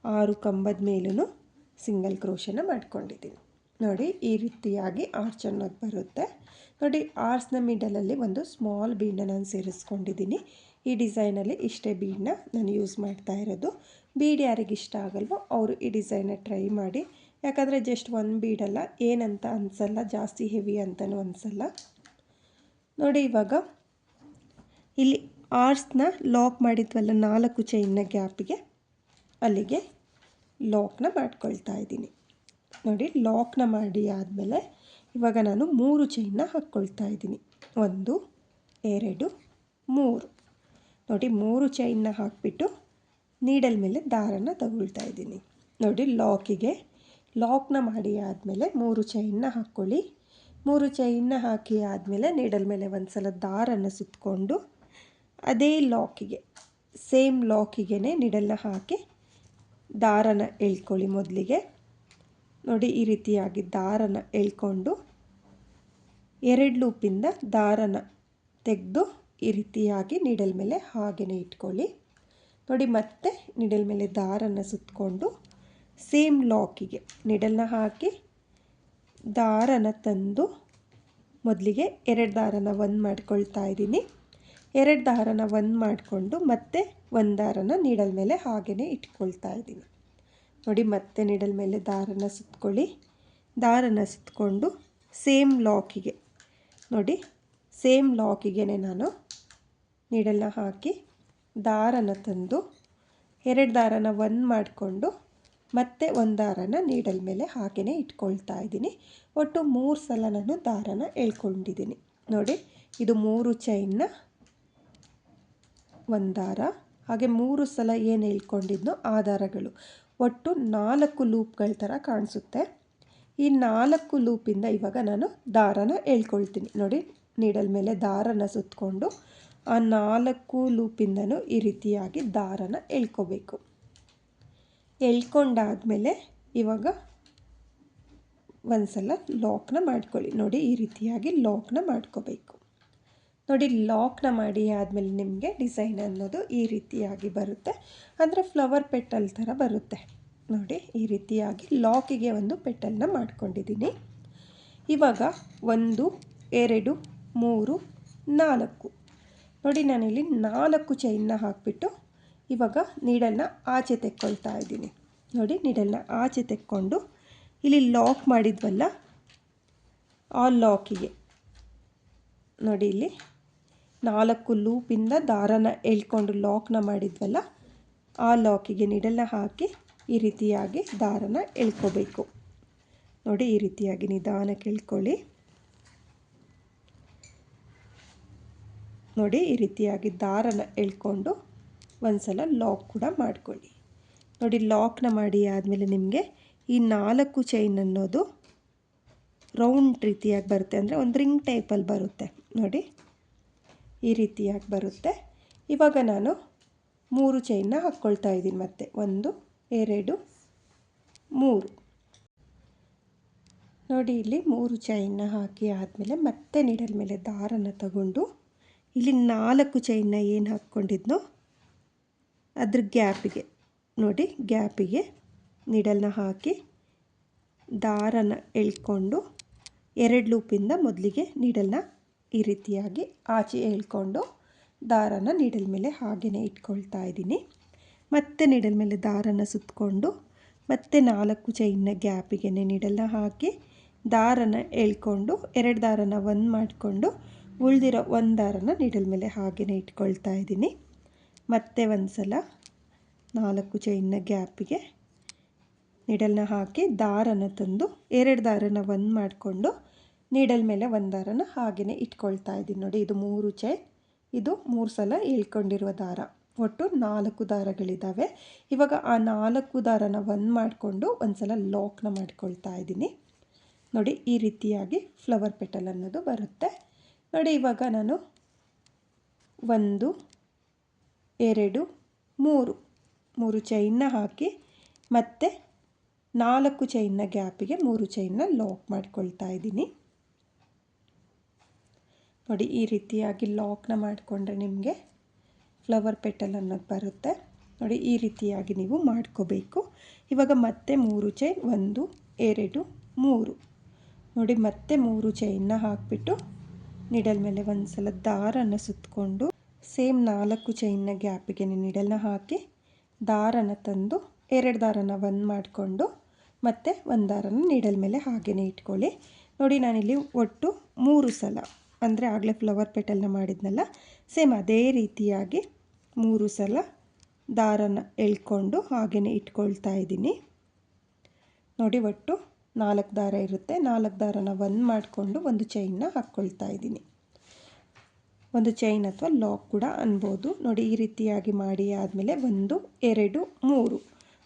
6 ಕಂಬದ ಮೇಲೂ ಸಿಂಗಲ್ ಕ್ರೋಶೆನ ಮಾಡ್ಕೊಂಡಿದ್ದೀನಿ. ನೋಡಿ, ಈ ರೀತಿಯಾಗಿ ಆರ್ಚ್ ಅನ್ನೋದು ಬರುತ್ತೆ. ನೋಡಿ, ಆರ್ಚ್ನ ಮಿಡಲಲ್ಲಿ ಒಂದು ಸ್ಮಾಲ್ ಬೀಡನ್ನ ನಾನು ಸೇರಿಸ್ಕೊಂಡಿದ್ದೀನಿ. ಈ ಡಿಸೈನಲ್ಲಿ ಇಷ್ಟೇ ಬೀಡನ್ನ ನಾನು ಯೂಸ್ ಮಾಡ್ತಾ ಇರೋದು. ಬೀಡ್ ಯಾರಿಗೆ ಇಷ್ಟ ಆಗಲ್ವೋ ಅವರು ಈ ಡಿಸೈನ್ನ ಟ್ರೈ ಮಾಡಿ. ಯಾಕಂದರೆ ಜಸ್ಟ್ ಒಂದು ಬೀಡಲ್ಲ, ಏನಂತ ಅನಿಸಲ್ಲ, ಜಾಸ್ತಿ ಹೆವಿ ಅಂತಲೂ ಅನಿಸಲ್ಲ. ನೋಡಿ, ಇವಾಗ ಇಲ್ಲಿ ಆರ್ಚ್ನ ಲಾಕ್ ಮಾಡಿದ್ವಲ್ಲ 4 ಚೈನ್ನ ಗ್ಯಾಪಿಗೆ ಅಲ್ಲಿಗೆ ಲಾಕ್ನ ಮಾಡ್ಕೊಳ್ತಾ ಇದ್ದೀನಿ. ನೋಡಿ, ಲಾಕ್ನ ಮಾಡಿ ಆದಮೇಲೆ ಇವಾಗ ನಾನು 3 ಚೈನ್ನ ಹಾಕ್ಕೊಳ್ತಾ ಇದ್ದೀನಿ. 1 2 3. ನೋಡಿ, 3 ಚೈನ್ನ ಹಾಕಿಬಿಟ್ಟು ನೀಡಲ್ ಮೇಲೆ ದಾರನ ತಗೊಳ್ತಾ ಇದ್ದೀನಿ. ನೋಡಿ, ಲಾಕ್ನ ಮಾಡಿ ಆದಮೇಲೆ 3 ಚೈನ್ನ ಹಾಕ್ಕೊಳ್ಳಿ. 3 ಚೈನ್ನ ಹಾಕಿ ಆದಮೇಲೆ ನೀಡಲ್ ಮೇಲೆ ಒಂದು ಸಲ ದಾರನ ಸುತ್ತಕೊಂಡು ಅದೇ ಲಾಕಿಗೆ ಸೇಮ್ ಲಾಕಿಗೆ ನೀಡಲ್ನ ಹಾಕಿ ದಾರನ ಎಳ್ಕೊಳ್ಳಿ. ಮೊದಲಿಗೆ ನೋಡಿ, ಈ ರೀತಿಯಾಗಿ ದಾರನ ಎಳ್ಕೊಂಡು 2 ಲೂಪಿಂದ ದಾರನ ತೆಗೆದು ಈ ರೀತಿಯಾಗಿ ನೀಡಲ್ ಮೇಲೆ ಹಾಗೆಯೇ ಇಟ್ಕೊಳ್ಳಿ. ನೋಡಿ, ಮತ್ತೆ ನೀಡಲ್ ಮೇಲೆ ದಾರನ ಸುತ್ತಕೊಂಡು ಸೇಮ್ ಲಾಕಿಗೆ ನೀಡಲ್ನ ಹಾಕಿ ದಾರನ ತಂದು ಮೊದಲಿಗೆ 2 ದಾರನ ಒಂದು ಮಾಡ್ಕೊಳ್ತಾ ಇದ್ದೀನಿ. 2 ದಾರನ ಒಂದು ಮಾಡಿಕೊಂಡು ಮತ್ತೆ 1 ದಾರನ ನೀಡಲ್ ಮೇಲೆ ಹಾಗೆಯೇ ಇಟ್ಕೊಳ್ತಾ ಇದ್ದೀನಿ. ನೋಡಿ, ಮತ್ತೆ ನೀಡಲ್ ಮೇಲೆ ದಾರನ ಸುತ್ತಕೊಳ್ಳಿ. ದಾರನ ಸುತ್ತಕೊಂಡು ಸೇಮ್ ಲಾಕಿಗೆ ನೋಡಿ, ಸೇಮ್ ಲಾಕಿಗೆ ನಾನು ನೀಡಲ್ನ ಹಾಕಿ ದಾರನ ತಂದು 2 ದಾರನ ಒಂದು ಮಾಡಿಕೊಂಡು ಮತ್ತೆ 1 ದಾರನ ನೀಡಲ್ ಮೇಲೆ ಹಾಗೆಯೇ ಇಟ್ಕೊಳ್ತಾ ಇದ್ದೀನಿ. ಒಟ್ಟು 3 ಸಲ ನಾನು ದಾರನ ಎಳ್ಕೊಂಡಿದ್ದೀನಿ. ನೋಡಿ, ಇದು 3 ಚೈನ್ನ 1 ದಾರ, ಹಾಗೆ 3 ಸಲ ಏನು ಎಳ್ಕೊಂಡಿದ್ನೋ ಆ ದಾರಗಳು ಒಟ್ಟು 4 ಲೂಪ್ಗಳ ಥರ ಕಾಣಿಸುತ್ತೆ. ಈ 4 ಲೂಪಿಂದ ಇವಾಗ ನಾನು ದಾರನ ಎಳ್ಕೊಳ್ತೀನಿ. ನೋಡಿ, ನೀಡಲ್ ಮೇಲೆ ದಾರನ ಸುತ್ತಕೊಂಡು ಆ 4 ಲೂಪಿಂದನೂ ಈ ರೀತಿಯಾಗಿ ದಾರನ ಎಳ್ಕೋಬೇಕು. ಎಳ್ಕೊಂಡಾದಮೇಲೆ ಇವಾಗ ಒಂದು ಸಲ ಲಾಕ್ನ ಮಾಡ್ಕೊಳ್ಳಿ. ನೋಡಿ, ಈ ರೀತಿಯಾಗಿ ಲಾಕ್ನ ಮಾಡ್ಕೋಬೇಕು. ನೋಡಿ, ಲಾಕ್ನ ಮಾಡಿ ಆದಮೇಲೆ ನಿಮಗೆ ಡಿಸೈನ್ ಅನ್ನೋದು ಈ ರೀತಿಯಾಗಿ ಬರುತ್ತೆ. ಅಂದರೆ ಫ್ಲವರ್ ಪೆಟಲ್ ಥರ ಬರುತ್ತೆ. ನೋಡಿ, ಈ ರೀತಿಯಾಗಿ ಲಾಕಿಗೆ ಒಂದು ಪೆಟಲ್ನ ಮಾಡ್ಕೊಂಡಿದ್ದೀನಿ. ಇವಾಗ 1 2 3 4 ನೋಡಿ, ನಾನಿಲ್ಲಿ 4 ಚೈನ್ನ ಹಾಕಿಬಿಟ್ಟು ಇವಾಗ ನೀಡಲ್ನ ಆಚೆ ತೆಕ್ಕೊಳ್ತಾ ಇದ್ದೀನಿ. ನೋಡಿ, ನೀಡಲ್ನ ಆಚೆ ತೆಕ್ಕೊಂಡು ಇಲ್ಲಿ ಲಾಕ್ ಮಾಡಿದ್ವಲ್ಲ, ಆ ಲಾಕಿಗೆ ನೋಡಿ ಇಲ್ಲಿ 4 ಲೂಪಿಂದ ದಾರನ ಎಳ್ಕೊಂಡು ಲಾಕ್ನ ಮಾಡಿದ್ವಲ್ಲ, ಆ ಲಾಕಿಗೆ ನೀಡಲ್ನ ಹಾಕಿ ಈ ರೀತಿಯಾಗಿ ದಾರನ ಎಳ್ಕೋಬೇಕು. ನೋಡಿ, ಈ ರೀತಿಯಾಗಿ ನಿಧಾನಕ್ಕೆ ಎಳ್ಕೊಳ್ಳಿ. ನೋಡಿ, ಈ ರೀತಿಯಾಗಿ ದಾರನ ಎಳ್ಕೊಂಡು ಒಂದು ಸಲ ಲಾಕ್ ಕೂಡ ಮಾಡ್ಕೊಳ್ಳಿ. ನೋಡಿ, ಲಾಕ್ನ ಮಾಡಿ ಆದಮೇಲೆ ನಿಮಗೆ ಈ 4 ಚೈನ್ ಅನ್ನೋದು ರೌಂಡ್ ರೀತಿಯಾಗಿ ಬರುತ್ತೆ. ಅಂದರೆ ಒಂದು ರಿಂಗ್ ಟೈಪಲ್ಲಿ ಬರುತ್ತೆ. ನೋಡಿ, ಈ ರೀತಿಯಾಗಿ ಬರುತ್ತೆ. ಇವಾಗ ನಾನು 3 ಚೈನ್ನ ಹಾಕ್ಕೊಳ್ತಾ ಇದ್ದೀನಿ. ಮತ್ತೆ 1 2 3 ನೋಡಿ, ಇಲ್ಲಿ 3 ಚೈನ್ನ ಹಾಕಿ ಆದಮೇಲೆ ಮತ್ತೆ ನೀಡಲ್ ಮೇಲೆ ದಾರನ ತಗೊಂಡು ಇಲ್ಲಿ 4 ಚೈನ್ನ ಏನು ಹಾಕ್ಕೊಂಡಿದ್ನೋ ಅದ್ರ ಗ್ಯಾಪಿಗೆ ನೋಡಿ, ಗ್ಯಾಪಿಗೆ ನೀಡಲ್ನ ಹಾಕಿ ದಾರನ ಎಳ್ಕೊಂಡು 2 ಲೂಪಿಂದ ಮೊದಲಿಗೆ ನೀಡಲ್ನ ಈ ರೀತಿಯಾಗಿ ಆಚೆ ಎಳ್ಕೊಂಡು ದಾರನ ನೀಡಲ್ ಮೇಲೆ ಹಾಗೆಯೇ ಇಟ್ಕೊಳ್ತಾ ಇದ್ದೀನಿ. ಮತ್ತೆ ನೀಡಲ್ ಮೇಲೆ ದಾರನ ಸುತ್ತಕೊಂಡು ಮತ್ತೆ 4 ಚೈನ್ನ ಗ್ಯಾಪಿಗೆ ನೀಡಲ್ನ ಹಾಕಿ ದಾರನ ಎಳ್ಕೊಂಡು 2 ದಾರನ ಒಂದು ಮಾಡಿಕೊಂಡು ಉಳಿದಿರೋ 1 ದಾರನ ನೀಡಲ್ ಮೇಲೆ ಹಾಗೆಯೇ ಇಟ್ಕೊಳ್ತಾ ಇದ್ದೀನಿ. ಮತ್ತೆ ಒಂದು ಸಲ 4 ಚೈನ್ನ ಗ್ಯಾಪಿಗೆ ನೀಡಲ್ನ ಹಾಕಿ ದಾರನ ತಂದು 2 ದಾರನ ಒಂದು ಮಾಡಿಕೊಂಡು ನೀಡಲ್ ಮೇಲೆ 1 ದಾರನ ಹಾಗೆಯೇ ಇಟ್ಕೊಳ್ತಾ ಇದ್ದೀನಿ. ನೋಡಿ, ಇದು 3 ಚೈನ್, ಇದು 3 ಸಲ ಎಳ್ಕೊಂಡಿರುವ ದಾರ, ಒಟ್ಟು 4 ದಾರಗಳಿದ್ದಾವೆ. ಇವಾಗ ಆ 4 ದಾರನ ಒಂದು ಮಾಡಿಕೊಂಡು ಒಂದು ಸಲ ಲಾಕ್ನ ಮಾಡ್ಕೊಳ್ತಾ ಇದ್ದೀನಿ. ನೋಡಿ, ಈ ರೀತಿಯಾಗಿ ಫ್ಲವರ್ ಪೆಟಲ್ ಅನ್ನೋದು ಬರುತ್ತೆ. ನೋಡಿ, ಇವಾಗ ನಾನು 1 2 3 ಚೈನ್ನ ಹಾಕಿ ಮತ್ತೆ 4 ಚೈನ್ನ ಗ್ಯಾಪಿಗೆ 3 ಚೈನ್ನ ಲಾಕ್ ಮಾಡ್ಕೊಳ್ತಾ ಇದ್ದೀನಿ. ನೋಡಿ, ಈ ರೀತಿಯಾಗಿ ಲಾಕ್ನ ಮಾಡಿಕೊಂಡ್ರೆ ನಿಮಗೆ ಫ್ಲವರ್ ಪೆಟಲ್ ಅನ್ನೋದು ಬರುತ್ತೆ. ನೋಡಿ, ಈ ರೀತಿಯಾಗಿ ನೀವು ಮಾಡ್ಕೋಬೇಕು. ಇವಾಗ ಮತ್ತೆ 3 ಚೈನ್ 1 2 3 ನೋಡಿ, ಮತ್ತೆ 3 ಚೈನ್ನ ಹಾಕಿಬಿಟ್ಟು ನೀಡಲ್ ಮೇಲೆ ಒಂದು ಸಲ ದಾರನ ಸುತ್ತಕೊಂಡು ಸೇಮ್ 4 ಚೈನ್ನ ಗ್ಯಾಪಿಗೆ ನೀಡಲ್ನ ಹಾಕಿ ದಾರನ ತಂದು 2 ದಾರನ ಒಂದು ಮಾಡಿಕೊಂಡು ಮತ್ತೆ 1 ದಾರನ ನೀಡಲ್ ಮೇಲೆ ಹಾಗೆಯೇ ಇಟ್ಕೊಳ್ಳಿ. ನೋಡಿ, ನಾನಿಲ್ಲಿ ಒಟ್ಟು 3 ಸಲ, ಅಂದರೆ ಆಗಲೇ ಫ್ಲವರ್ ಪೆಟಲ್ನ ಮಾಡಿದ್ನಲ್ಲ, ಸೇಮ್ ಅದೇ ರೀತಿಯಾಗಿ 3 ಸಲ ದಾರನ ಎಳ್ಕೊಂಡು ಹಾಗೆಯೇ ಇಟ್ಕೊಳ್ತಾ ಇದ್ದೀನಿ. ನೋಡಿ, ಒಟ್ಟು 4 ದಾರ ಇರುತ್ತೆ. 4 ದಾರನ ಒಂದು ಮಾಡಿಕೊಂಡು ಒಂದು ಚೈನ್ನ ಹಾಕ್ಕೊಳ್ತಾ ಇದ್ದೀನಿ. ಒಂದು ಚೈನ್ ಅಥವಾ ಲಾಕ್ ಕೂಡ ಅನ್ಬೋದು. ನೋಡಿ, ಈ ರೀತಿಯಾಗಿ ಮಾಡಿ ಆದಮೇಲೆ 1 2 3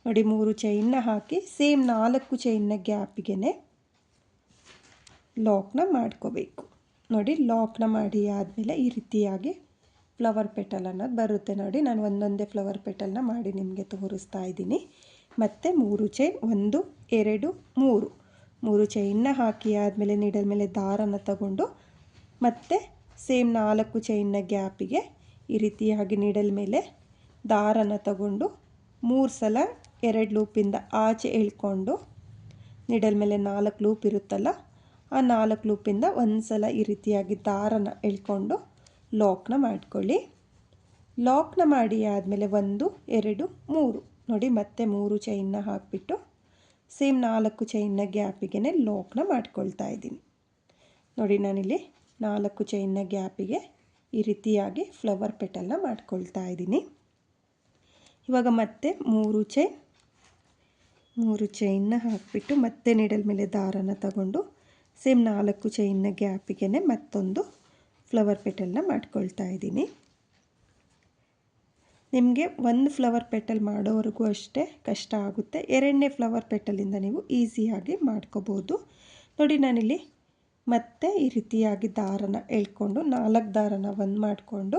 ನೋಡಿ, 3 ಚೈನ್ನ ಹಾಕಿ ಸೇಮ್ 4 ಚೈನ್ನ ಗ್ಯಾಪಿಗೆ ಲಾಕ್ನ ಮಾಡ್ಕೋಬೇಕು. ನೋಡಿ, ಲಾಕ್ನ ಮಾಡಿ ಆದಮೇಲೆ ಈ ರೀತಿಯಾಗಿ ಫ್ಲವರ್ ಪೆಟಲ್ ಅನ್ನೋದು ಬರುತ್ತೆ. ನೋಡಿ, ನಾನು ಒಂದೊಂದೇ ಫ್ಲವರ್ ಪೆಟಲ್ನ ಮಾಡಿ ನಿಮಗೆ ತೋರಿಸ್ತಾ ಇದ್ದೀನಿ. ಮತ್ತು 3 ಚೈನ್ 1 2 3 ಚೈನ್ನ ಹಾಕಿ ಆದಮೇಲೆ ನೀಡಲ್ ಮೇಲೆ ದಾರನ ತಗೊಂಡು ಮತ್ತೆ ಸೇಮ್ 4 ಚೈನ್ನ ಗ್ಯಾಪಿಗೆ ಈ ರೀತಿಯಾಗಿ ನೀಡಲ್ ಮೇಲೆ ದಾರನ ತಗೊಂಡು 3 ಸಲ 2 ಲೂಪಿಂದ ಆಚೆ ಎಳ್ಕೊಂಡು ನೀಡಲ್ ಮೇಲೆ 4 ಲೂಪ್ ಇರುತ್ತಲ್ಲ, ಆ 4 ಲೂಪಿಂದ ಒಂದು ಸಲ ಈ ರೀತಿಯಾಗಿ ದಾರನ ಎಳ್ಕೊಂಡು ಲಾಕ್ನ ಮಾಡ್ಕೊಳ್ಳಿ. ಲಾಕ್ನ ಮಾಡಿ ಆದಮೇಲೆ 1 2 3 ನೋಡಿ, ಮತ್ತೆ 3 ಚೈನ್ನ ಹಾಕಿಬಿಟ್ಟು ಸೇಮ್ 4 ಚೈನ್ನ ಗ್ಯಾಪಿಗೆ ಲಾಕ್ನ ಮಾಡ್ಕೊಳ್ತಾ ಇದ್ದೀನಿ. ನೋಡಿ, ನಾನಿಲ್ಲಿ 4 ಚೈನ್ನ ಗ್ಯಾಪಿಗೆ ಈ ರೀತಿಯಾಗಿ ಫ್ಲವರ್ ಪೆಟಲ್ನ ಮಾಡ್ಕೊಳ್ತಾ ಇದ್ದೀನಿ. ಇವಾಗ ಮತ್ತೆ 3 ಚೈನ್ನ ಹಾಕಿಬಿಟ್ಟು ಮತ್ತೆ ನೀಡಲ್ ಮೇಲೆ ದಾರನ ತಗೊಂಡು ಸೇಮ್ 4 ಚೈನ್ನ ಗ್ಯಾಪಿಗೆ ಮತ್ತೊಂದು ಫ್ಲವರ್ ಪೆಟಲ್ನ ಮಾಡ್ಕೊಳ್ತಾ ಇದ್ದೀನಿ. ನಿಮಗೆ ಒಂದು ಫ್ಲವರ್ ಪೆಟಲ್ ಮಾಡೋವರೆಗೂ ಅಷ್ಟೇ ಕಷ್ಟ ಆಗುತ್ತೆ. ಎರಡನೇ ಫ್ಲವರ್ ಪೆಟಲಿಂದ ನೀವು ಈಸಿಯಾಗಿ ಮಾಡ್ಕೋಬೋದು. ನೋಡಿ ನಾನಿಲ್ಲಿ ಮತ್ತೆ ಈ ರೀತಿಯಾಗಿ ದಾರನ ಎಳ್ಕೊಂಡು 4 ದಾರನ ಒಂದು ಮಾಡಿಕೊಂಡು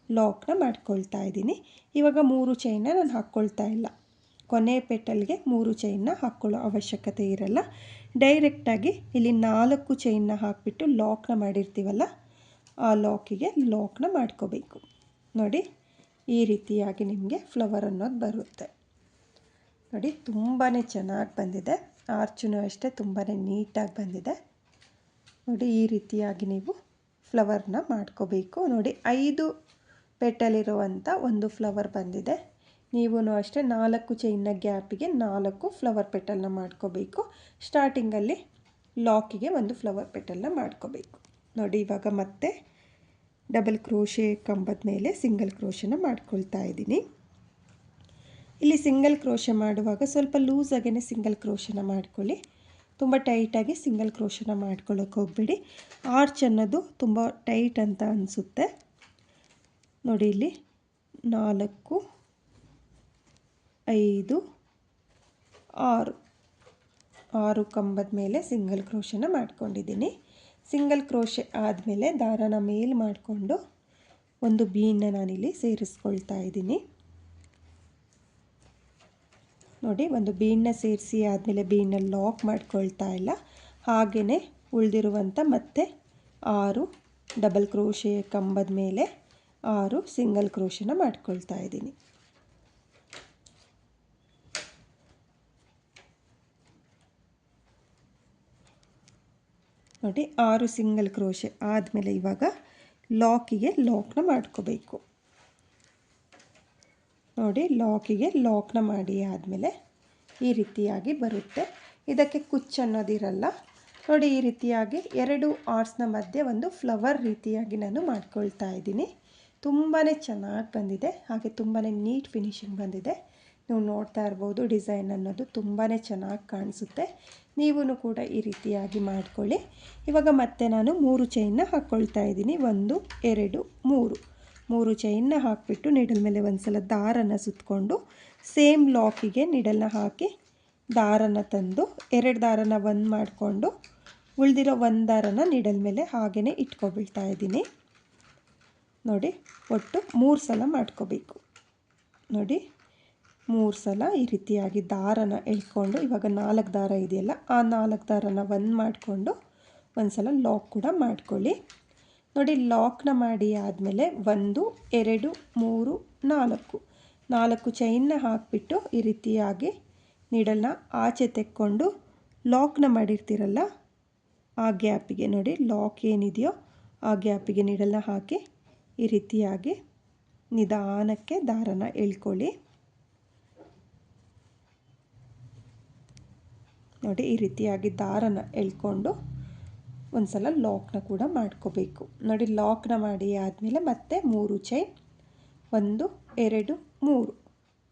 ಲಾಕ್ನ ಮಾಡ್ಕೊಳ್ತಾ ಇದ್ದೀನಿ. ಇವಾಗ 3 ಚೈನ್ನ ನಾನು ಹಾಕ್ಕೊಳ್ತಾ ಇಲ್ಲ. ಕೊನೆ ಪೆಟಲ್ಗೆ 3 ಚೈನ್ನ ಹಾಕ್ಕೊಳ್ಳೋ ಅವಶ್ಯಕತೆ ಇರಲ್ಲ. ಡೈರೆಕ್ಟಾಗಿ ಇಲ್ಲಿ 4 ಚೈನ್ನ ಹಾಕಿಬಿಟ್ಟು ಲಾಕ್ನ ಮಾಡಿರ್ತೀವಲ್ಲ, ಆ ಲಾಕ್ನ ಮಾಡ್ಕೋಬೇಕು. ನೋಡಿ ಈ ರೀತಿಯಾಗಿ ನಿಮಗೆ ಫ್ಲವರ್ ಅನ್ನೋದು ಬರುತ್ತೆ. ನೋಡಿ ತುಂಬಾ ಚೆನ್ನಾಗಿ ಬಂದಿದೆ. ಆರ್ಚೂ ಅಷ್ಟೇ ತುಂಬಾ ನೀಟಾಗಿ ಬಂದಿದೆ. ನೋಡಿ ಈ ರೀತಿಯಾಗಿ ನೀವು ಫ್ಲವರ್ನ ಮಾಡ್ಕೋಬೇಕು. ನೋಡಿ 5 ಪೆಟಲಿರುವಂಥ ಒಂದು ಫ್ಲವರ್ ಬಂದಿದೆ. ನೀವೂ ಅಷ್ಟೇ 4 ಚೈನ್ನ ಗ್ಯಾಪಿಗೆ 4 ಫ್ಲವರ್ ಪೆಟಲ್ನ ಮಾಡ್ಕೋಬೇಕು. ಸ್ಟಾರ್ಟಿಂಗಲ್ಲಿ ಲಾಕಿಗೆ ಒಂದು ಫ್ಲವರ್ ಪೆಟಲ್ನ ಮಾಡ್ಕೋಬೇಕು. ನೋಡಿ ಇವಾಗ ಮತ್ತೆ ಡಬಲ್ ಕ್ರೋಶೆ ಕಂಬದ ಮೇಲೆ ಸಿಂಗಲ್ ಕ್ರೋಶೆನ ಮಾಡ್ಕೊಳ್ತಾ ಇದ್ದೀನಿ. ಇಲ್ಲಿ ಸಿಂಗಲ್ ಕ್ರೋಶೆ ಮಾಡುವಾಗ ಸ್ವಲ್ಪ ಲೂಸಾಗೇ ಸಿಂಗಲ್ ಕ್ರೋಶೆನ ಮಾಡ್ಕೊಳ್ಳಿ. ತುಂಬ ಟೈಟಾಗಿ ಸಿಂಗಲ್ ಕ್ರೋಶೆನ ಮಾಡ್ಕೊಳ್ಳೋಕೆ ಹೋಗಬೇಡಿ. ಆರ್ಚ್ ಅನ್ನೋದು ತುಂಬ ಟೈಟ್ ಅಂತ ಅನಿಸುತ್ತೆ. ನೋಡಿ ಇಲ್ಲಿ 4 5 6 ಕಂಬದ ಮೇಲೆ ಸಿಂಗಲ್ ಕ್ರೋಶೆನ ಮಾಡ್ಕೊಂಡಿದ್ದೀನಿ. ಸಿಂಗಲ್ ಕ್ರೋಶೆ ಆದಮೇಲೆ ದಾರನ ಮೇಲೆ ಮಾಡಿಕೊಂಡು ಒಂದು ಬೀನ್ನ ನಾನಿಲ್ಲಿ ಸೇರಿಸ್ಕೊಳ್ತಾ ಇದ್ದೀನಿ. ನೋಡಿ ಒಂದು ಬೀನ್ನ ಸೇರಿಸಿ ಆದಮೇಲೆ ಬೀನ್ನ ಲಾಕ್ ಮಾಡ್ಕೊಳ್ತಾ ಇಲ್ಲ, ಹಾಗೆಯೇ ಉಳಿದಿರುವಂಥ ಮತ್ತೆ 6 ಡಬಲ್ ಕ್ರೋಶೆ ಕಂಬದ ಮೇಲೆ 6 ಸಿಂಗಲ್ ಕ್ರೋಶೆನ ಮಾಡ್ಕೊಳ್ತಾ ಇದ್ದೀನಿ. ನೋಡಿ 6 ಸಿಂಗಲ್ ಕ್ರೋಶೆ ಆದಮೇಲೆ ಇವಾಗ ಲಾಕ್ನ ಮಾಡ್ಕೋಬೇಕು. ನೋಡಿ ಲಾಕ್ನ ಮಾಡಿ ಆದಮೇಲೆ ಈ ರೀತಿಯಾಗಿ ಬರುತ್ತೆ. ಇದಕ್ಕೆ ಕುಚ್ಚು ಅನ್ನೋದಿರಲ್ಲ. ನೋಡಿ ಈ ರೀತಿಯಾಗಿ 2 ಆರ್ಟ್ಸ್ನ ಮಧ್ಯೆ ಒಂದು ಫ್ಲವರ್ ರೀತಿಯಾಗಿ ನಾನು ಮಾಡ್ಕೊಳ್ತಾ ಇದ್ದೀನಿ. ತುಂಬಾ ಚೆನ್ನಾಗಿ ಬಂದಿದೆ, ಹಾಗೆ ತುಂಬಾ ನೀಟ್ ಫಿನಿಶಿಂಗ್ ಬಂದಿದೆ. ನೀವು ನೋಡ್ತಾ ಇರ್ಬೋದು, ಡಿಸೈನ್ ಅನ್ನೋದು ತುಂಬಾ ಚೆನ್ನಾಗಿ ಕಾಣಿಸುತ್ತೆ. ನೀವೂ ಕೂಡ ಈ ರೀತಿಯಾಗಿ ಮಾಡ್ಕೊಳ್ಳಿ. ಇವಾಗ ಮತ್ತೆ ನಾನು 3 ಚೈನ್ನ ಹಾಕ್ಕೊಳ್ತಾ ಇದ್ದೀನಿ. 1 2 3 ಚೈನ್ನ ಹಾಕಿಬಿಟ್ಟು ನೀಡಲ್ ಮೇಲೆ ಒಂದು ಸಲ ದಾರನ ಸುತ್ತಕೊಂಡು ಸೇಮ್ ಲಾಕಿಗೆ ನೀಡಲ್ನ ಹಾಕಿ ದಾರನ ತಂದು 2 ದಾರನ ಒಂದು ಮಾಡಿಕೊಂಡು ಉಳಿದಿರೋ 1 ದಾರನ ನೀಡಲ್ ಮೇಲೆ ಹಾಗೆಯೇ ಇಟ್ಕೊಬಿಡ್ತಾ ಇದ್ದೀನಿ. ನೋಡಿ ಒಟ್ಟು 3 ಸಲ ಮಾಡ್ಕೋಬೇಕು. ನೋಡಿ 3 ಸಲ ಈ ರೀತಿಯಾಗಿ ದಾರನ ಎಳ್ಕೊಂಡು ಇವಾಗ 4 ದಾರ ಇದೆಯಲ್ಲ, ಆ 4 ದಾರನ ಒಂದು ಮಾಡಿಕೊಂಡು ಒಂದು ಸಲ ಲಾಕ್ ಕೂಡ ಮಾಡ್ಕೊಳ್ಳಿ. ನೋಡಿ ಲಾಕ್ನ ಮಾಡಿ ಆದಮೇಲೆ 1 2 3 4 ಚೈನ್ನ ಹಾಕಿಬಿಟ್ಟು ಈ ರೀತಿಯಾಗಿ ನೀಡಲ್ನ ಆಚೆ ತೆಕ್ಕೊಂಡು ಲಾಕ್ನ ಮಾಡಿರ್ತೀರಲ್ಲ ಆ ಗ್ಯಾಪಿಗೆ, ನೋಡಿ ಲಾಕ್ ಏನಿದೆಯೋ ಆ ಗ್ಯಾಪಿಗೆ ನೀಡಲ್ನ ಹಾಕಿ ಈ ರೀತಿಯಾಗಿ ನಿಧಾನಕ್ಕೆ ದಾರನ ಎಳ್ಕೊಳ್ಳಿ. ನೋಡಿ ಈ ರೀತಿಯಾಗಿ ದಾರನ ಎಳ್ಕೊಂಡು ಒಂದು ಸಲ ಲಾಕ್ನ ಕೂಡ ಮಾಡ್ಕೋಬೇಕು. ನೋಡಿ ಲಾಕ್ನ ಮಾಡಿ ಆದಮೇಲೆ ಮತ್ತೆ 3 ಚೈನ್ 1 2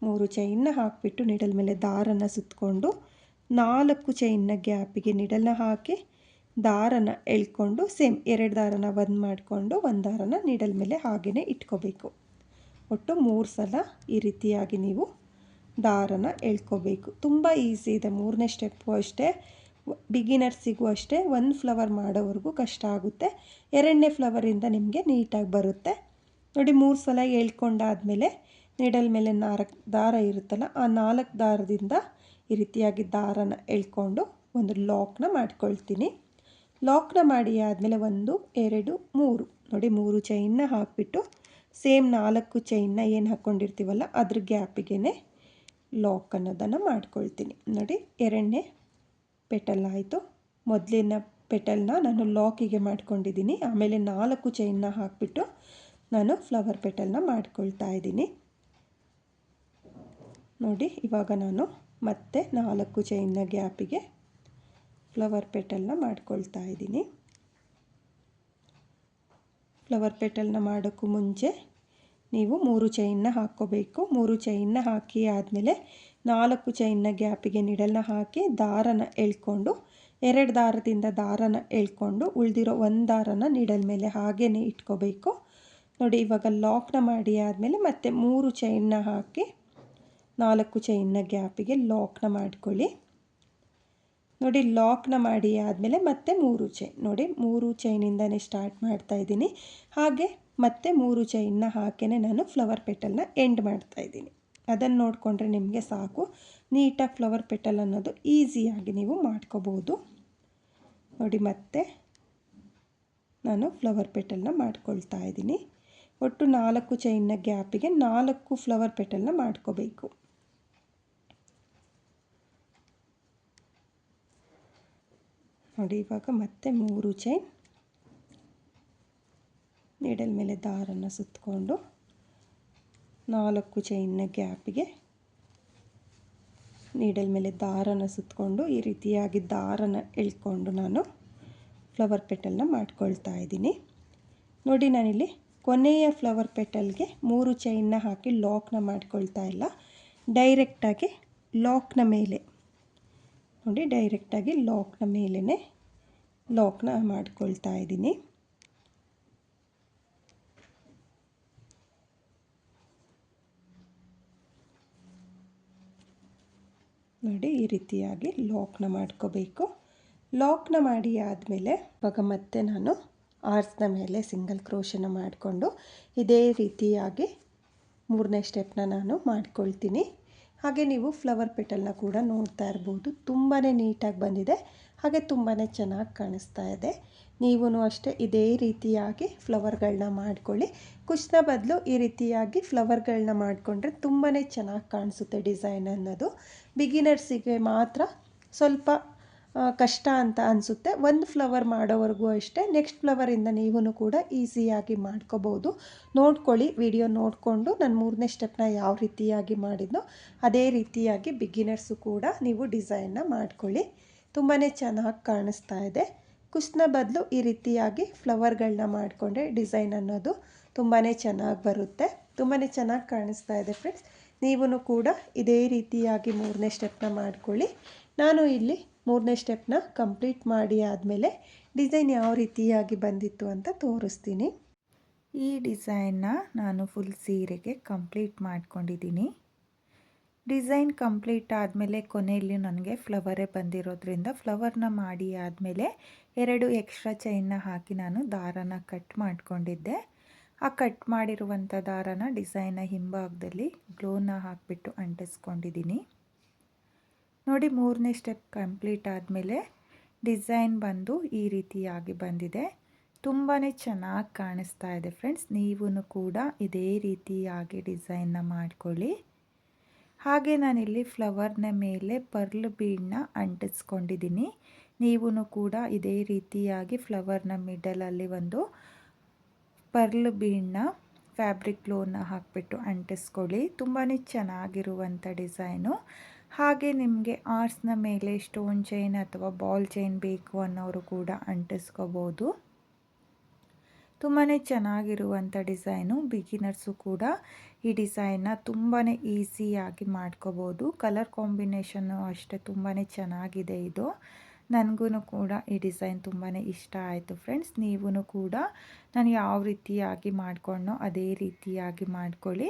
3 ಚೈನ್ನ ಹಾಕಿಬಿಟ್ಟು ನೀಡಲ್ ಮೇಲೆ ದಾರನ ಸುತ್ತಕೊಂಡು 4 ಚೈನ್ನ ಗ್ಯಾಪಿಗೆ ನೀಡಲ್ನ ಹಾಕಿ ದಾರನ ಎಳ್ಕೊಂಡು ಸೇಮ್ 2 ದಾರನ ಒಂದು ಮಾಡಿಕೊಂಡು 1 ದಾರನ ನೀಡಲ್ ಮೇಲೆ ಹಾಗೆಯೇ ಇಟ್ಕೋಬೇಕು. ಒಟ್ಟು 3 ಸಲ ಈ ರೀತಿಯಾಗಿ ನೀವು ದಾರನ ಎಳ್ಕೋಬೇಕು. ತುಂಬ ಈಸಿ ಇದೆ. 3ನೇ ಸ್ಟೆಪ್ಪು ಅಷ್ಟೇ, ಬಿಗಿನರ್ಸಿಗೂ ಅಷ್ಟೇ. 1 ಫ್ಲವರ್ ಮಾಡೋವರೆಗೂ ಕಷ್ಟ ಆಗುತ್ತೆ. 2ನೇ ಫ್ಲವರಿಂದ ನಿಮಗೆ ನೀಟಾಗಿ ಬರುತ್ತೆ. ನೋಡಿ 3 ಸಲ ಎಳ್ಕೊಂಡಾದಮೇಲೆ ನೀಡಲ್ ಮೇಲೆ 4 ದಾರ ಇರುತ್ತಲ್ಲ, ಆ 4 ದಾರದಿಂದ ಈ ರೀತಿಯಾಗಿ ದಾರನ ಎಳ್ಕೊಂಡು ಒಂದು ಲಾಕ್ನ ಮಾಡ್ಕೊಳ್ತೀನಿ. ಲಾಕ್ನ ಮಾಡಿ ಆದಮೇಲೆ 1 2 3 ನೋಡಿ 3 ಚೈನ್ನ ಹಾಕಿಬಿಟ್ಟು ಸೇಮ್ 4 ಚೈನ್ನ ಏನು ಹಾಕ್ಕೊಂಡಿರ್ತೀವಲ್ಲ ಅದ್ರ ಗ್ಯಾಪಿಗೆ ಲಾಕ್ ಅನ್ನೋದನ್ನು ಮಾಡ್ಕೊಳ್ತೀನಿ. ನೋಡಿ 2ನೇ ಪೆಟಲ್ ಆಯಿತು. ಮೊದಲಿನ ಪೆಟಲ್ನ ನಾನು ಲಾಕಿಗೆ ಮಾಡ್ಕೊಂಡಿದ್ದೀನಿ. ಆಮೇಲೆ 4 ಚೈನ್ನ ಹಾಕಿಬಿಟ್ಟು ನಾನು ಫ್ಲವರ್ ಪೆಟಲ್ನ ಮಾಡ್ಕೊಳ್ತಾ ಇದ್ದೀನಿ. ನೋಡಿ ಇವಾಗ ನಾನು ಮತ್ತೆ 4 ಚೈನ್ನ ಗ್ಯಾಪಿಗೆ ಫ್ಲವರ್ ಪೆಟಲ್ನ ಮಾಡ್ಕೊಳ್ತಾ ಇದ್ದೀನಿ. ಫ್ಲವರ್ ಪೆಟಲ್ನ ಮಾಡೋಕ್ಕೂ ಮುಂಚೆ ನೀವು 3 ಚೈನ್ನ ಹಾಕ್ಕೋಬೇಕು. 3 ಚೈನ್ನ ಹಾಕಿ ಆದಮೇಲೆ 4 ಚೈನ್ನ ಗ್ಯಾಪಿಗೆ ನೀಡಲ್ನ ಹಾಕಿ ದಾರನ ಎಳ್ಕೊಂಡು 2 ದಾರದಿಂದ ದಾರನ ಎಳ್ಕೊಂಡು ಉಳಿದಿರೋ 1 ದಾರನ ನೀಡಲ್ ಮೇಲೆ ಹಾಗೇ ಇಟ್ಕೋಬೇಕು. ನೋಡಿ ಇವಾಗ ಲಾಕ್ನ ಮಾಡಿ ಆದಮೇಲೆ ಮತ್ತೆ 3 ಚೈನ್ನ ಹಾಕಿ 4 ಚೈನ್ನ ಗ್ಯಾಪಿಗೆ ಲಾಕ್ನ ಮಾಡ್ಕೊಳ್ಳಿ. ನೋಡಿ ಲಾಕ್ನ ಮಾಡಿ ಆದಮೇಲೆ ಮತ್ತೆ 3 ಚೈನ್, ನೋಡಿ 3 ಚೈನಿಂದನೇ ಸ್ಟಾರ್ಟ್ ಮಾಡ್ತಾ ಇದ್ದೀನಿ. ಹಾಗೆ ಮತ್ತೆ 3 ಚೈನ್ನ ಹಾಕೇ ನಾನು ಫ್ಲವರ್ ಪೆಟಲ್ನ ಎಂಡ್ ಮಾಡ್ತಾ ಇದ್ದೀನಿ. ಅದನ್ನು ನೋಡಿಕೊಂಡ್ರೆ ನಿಮಗೆ ಸಾಕು. ನೀಟಾಗಿ ಫ್ಲವರ್ ಪೆಟಲ್ ಅನ್ನೋದು ಈಸಿಯಾಗಿ ನೀವು ಮಾಡ್ಕೋಬೋದು. ನೋಡಿ ಮತ್ತೆ ನಾನು ಫ್ಲವರ್ ಪೆಟಲ್ನ ಮಾಡ್ಕೊಳ್ತಾ ಇದ್ದೀನಿ. ಒಟ್ಟು 4 ಚೈನ್ನ ಗ್ಯಾಪಿಗೆ 4 ಫ್ಲವರ್ ಪೆಟಲ್ನ ಮಾಡ್ಕೋಬೇಕು. ನೋಡಿ ಇವಾಗ ಮತ್ತೆ 3 ಚೈನ್, ನೀಡಲ್ ಮೇಲೆ ದಾರನ ಸುತ್ತಕೊಂಡು 4 ಚೈನ್ನ ಗ್ಯಾಪಿಗೆ ನೀಡಲ್ ಮೇಲೆ ದಾರನ ಸುತ್ತಕೊಂಡು ಈ ರೀತಿಯಾಗಿ ದಾರನ ಎಳ್ಕೊಂಡು ನಾನು ಫ್ಲವರ್ ಪೆಟಲ್ನ ಮಾಡ್ಕೊಳ್ತಾ ಇದ್ದೀನಿ. ನೋಡಿ ನಾನಿಲ್ಲಿ ಕೊನೆಯ ಫ್ಲವರ್ ಪೆಟಲ್ಗೆ 3 ಚೈನ್ನ ಹಾಕಿ ಲಾಕ್ನ ಮಾಡ್ಕೊಳ್ತಾ ಇಲ್ಲ, ಡೈರೆಕ್ಟಾಗಿ ಲಾಕ್ನ ಮೇಲೆ, ನೋಡಿ ಡೈರೆಕ್ಟಾಗಿ ಲಾಕ್ನ ಮೇಲೇ ಲಾಕ್ನ ಮಾಡ್ಕೊಳ್ತಾ ಇದ್ದೀನಿ. ನೋಡಿ ಈ ರೀತಿಯಾಗಿ ಲಾಕ್ನ ಮಾಡ್ಕೋಬೇಕು. ಲಾಕ್ನ ಮಾಡಿ ಆದಮೇಲೆ ಇವಾಗ ಮತ್ತೆ ನಾನು ಆರ್ಸ್ನ ಮೇಲೆ ಸಿಂಗಲ್ ಕ್ರೋಶನ ಮಾಡಿಕೊಂಡು ಇದೇ ರೀತಿಯಾಗಿ 3ನೇ ಸ್ಟೆಪ್ನ ನಾನು ಮಾಡ್ಕೊಳ್ತೀನಿ. ಹಾಗೆ ನೀವು ಫ್ಲವರ್ ಪೆಟಲ್ನ ಕೂಡ ನೋಡ್ತಾ ಇರ್ಬೋದು, ತುಂಬಾ ನೀಟಾಗಿ ಬಂದಿದೆ, ಹಾಗೆ ತುಂಬಾ ಚೆನ್ನಾಗಿ ಕಾಣಿಸ್ತಾ ಇದೆ. ನೀವೂ ಅಷ್ಟೇ ಇದೇ ರೀತಿಯಾಗಿ ಫ್ಲವರ್ಗಳನ್ನ ಮಾಡ್ಕೊಳ್ಳಿ. ಕುಚ್ನ ಬದಲು ಈ ರೀತಿಯಾಗಿ ಫ್ಲವರ್ಗಳನ್ನ ಮಾಡಿಕೊಂಡ್ರೆ ತುಂಬಾ ಚೆನ್ನಾಗಿ ಕಾಣಿಸುತ್ತೆ. ಡಿಸೈನ್ ಅನ್ನೋದು ಬಿಗಿನರ್ಸಿಗೆ ಮಾತ್ರ ಸ್ವಲ್ಪ ಕಷ್ಟ ಅಂತ ಅನಿಸುತ್ತೆ. ಒಂದು ಫ್ಲವರ್ ಮಾಡೋವರೆಗೂ ಅಷ್ಟೇ, ನೆಕ್ಸ್ಟ್ ಫ್ಲವರಿಂದ ನೀವೂ ಕೂಡ ಈಸಿಯಾಗಿ ಮಾಡ್ಕೋಬೋದು. ನೋಡ್ಕೊಳ್ಳಿ, ವಿಡಿಯೋ ನೋಡಿಕೊಂಡು ನಾನು 3ನೇ ಸ್ಟೆಪ್ನ ಯಾವ ರೀತಿಯಾಗಿ ಮಾಡಿದ್ನೋ ಅದೇ ರೀತಿಯಾಗಿ ಬಿಗಿನರ್ಸು ಕೂಡ ನೀವು ಡಿಸೈನ್ನ ಮಾಡ್ಕೊಳ್ಳಿ. ತುಂಬಾ ಚೆನ್ನಾಗಿ ಕಾಣಿಸ್ತಾ ಇದೆ. ಕುಚ್ನ ಬದಲು ಈ ರೀತಿಯಾಗಿ ಫ್ಲವರ್ಗಳನ್ನ ಮಾಡಿಕೊಂಡ್ರೆ ಡಿಸೈನ್ ಅನ್ನೋದು ತುಂಬಾ ಚೆನ್ನಾಗಿ ಬರುತ್ತೆ. ತುಂಬಾ ಚೆನ್ನಾಗಿ ಕಾಣಿಸ್ತಾ ಇದೆ ಫ್ರೆಂಡ್ಸ್. ನೀವೂ ಕೂಡ ಇದೇ ರೀತಿಯಾಗಿ 3ನೇ ಸ್ಟೆಪ್ನ ಮಾಡ್ಕೊಳ್ಳಿ. ನಾನು ಇಲ್ಲಿ 3ನೇ ಸ್ಟೆಪ್ನ ಕಂಪ್ಲೀಟ್ ಮಾಡಿ ಆದಮೇಲೆ ಡಿಸೈನ್ ಯಾವ ರೀತಿಯಾಗಿ ಬಂದಿತ್ತು ಅಂತ ತೋರಿಸ್ತೀನಿ. ಈ ಡಿಸೈನ್ನ ನಾನು ಫುಲ್ ಸೀರೆಗೆ ಕಂಪ್ಲೀಟ್ ಮಾಡ್ಕೊಂಡಿದ್ದೀನಿ. ಡಿಸೈನ್ ಕಂಪ್ಲೀಟ್ ಆದಮೇಲೆ ಕೊನೆಯಲ್ಲಿ ನನಗೆ ಫ್ಲವರೇ ಬಂದಿರೋದ್ರಿಂದ ಫ್ಲವರ್ನ ಮಾಡಿ ಆದಮೇಲೆ 2 ಎಕ್ಸ್ಟ್ರಾ ಚೈನ್ನ ಹಾಕಿ ನಾನು ದಾರನ ಕಟ್ ಮಾಡಿಕೊಂಡಿದ್ದೆ. ಆ ಕಟ್ ಮಾಡಿರುವಂಥ ದಾರನ ಡಿಸೈನ್ನ ಹಿಂಭಾಗದಲ್ಲಿ ಗ್ಲೋನ ಹಾಕಿಬಿಟ್ಟು ಅಂಟಿಸ್ಕೊಂಡಿದ್ದೀನಿ. ನೋಡಿ 3ನೇ ಸ್ಟೆಪ್ ಕಂಪ್ಲೀಟ್ ಆದಮೇಲೆ ಡಿಸೈನ್ ಬಂದು ಈ ರೀತಿಯಾಗಿ ಬಂದಿದೆ. ತುಂಬಾ ಚೆನ್ನಾಗಿ ಕಾಣಿಸ್ತಾ ಇದೆ ಫ್ರೆಂಡ್ಸ್. ನೀವೂ ಕೂಡ ಇದೇ ರೀತಿಯಾಗಿ ಡಿಸೈನ್ನ ಮಾಡ್ಕೊಳ್ಳಿ. ಹಾಗೆ ನಾನಿಲ್ಲಿ ಫ್ಲವರ್ನ ಮೇಲೆ ಪರ್ಲ್ ಬೀಡನ್ನ ಅಂಟಿಸ್ಕೊಂಡಿದ್ದೀನಿ. ನೀವೂ ಕೂಡ ಇದೇ ರೀತಿಯಾಗಿ ಫ್ಲವರ್ನ ಮಿಡಲಲ್ಲಿ ಒಂದು ಪರ್ಲ್ ಬೀಡನ್ನ ಫ್ಯಾಬ್ರಿಕ್ ಗ್ಲೋನ ಹಾಕಿಬಿಟ್ಟು ಅಂಟಿಸ್ಕೊಳ್ಳಿ. ತುಂಬಾ ಚೆನ್ನಾಗಿರುವಂಥ ಡಿಸೈನು. ಹಾಗೆ ನಿಮಗೆ ಆರ್ಸ್ನ ಮೇಲೆ ಸ್ಟೋನ್ ಚೈನ್ ಅಥವಾ ಬಾಲ್ ಚೈನ್ ಬೇಕು ಅನ್ನೋರು ಕೂಡ ಅಂಟಿಸ್ಕೋಬೋದು. ತುಂಬಾ ಚೆನ್ನಾಗಿರುವಂಥ ಡಿಸೈನು. ಬಿಗಿನರ್ಸು ಕೂಡ ಈ ಡಿಸೈನ್ನ ತುಂಬಾ ಈಸಿಯಾಗಿ ಮಾಡ್ಕೋಬೋದು. ಕಲರ್ ಕಾಂಬಿನೇಷನ್ನು ಅಷ್ಟೇ ತುಂಬಾ ಚೆನ್ನಾಗಿದೆ ಇದು. ನನಗೂ ಕೂಡ ಈ ಡಿಸೈನ್ ತುಂಬಾ ಇಷ್ಟ ಆಯಿತು ಫ್ರೆಂಡ್ಸ್. ನೀವೂ ಕೂಡ ನಾನು ಯಾವ ರೀತಿಯಾಗಿ ಮಾಡ್ಕೊಂಡೋ ಅದೇ ರೀತಿಯಾಗಿ ಮಾಡ್ಕೊಳ್ಳಿ.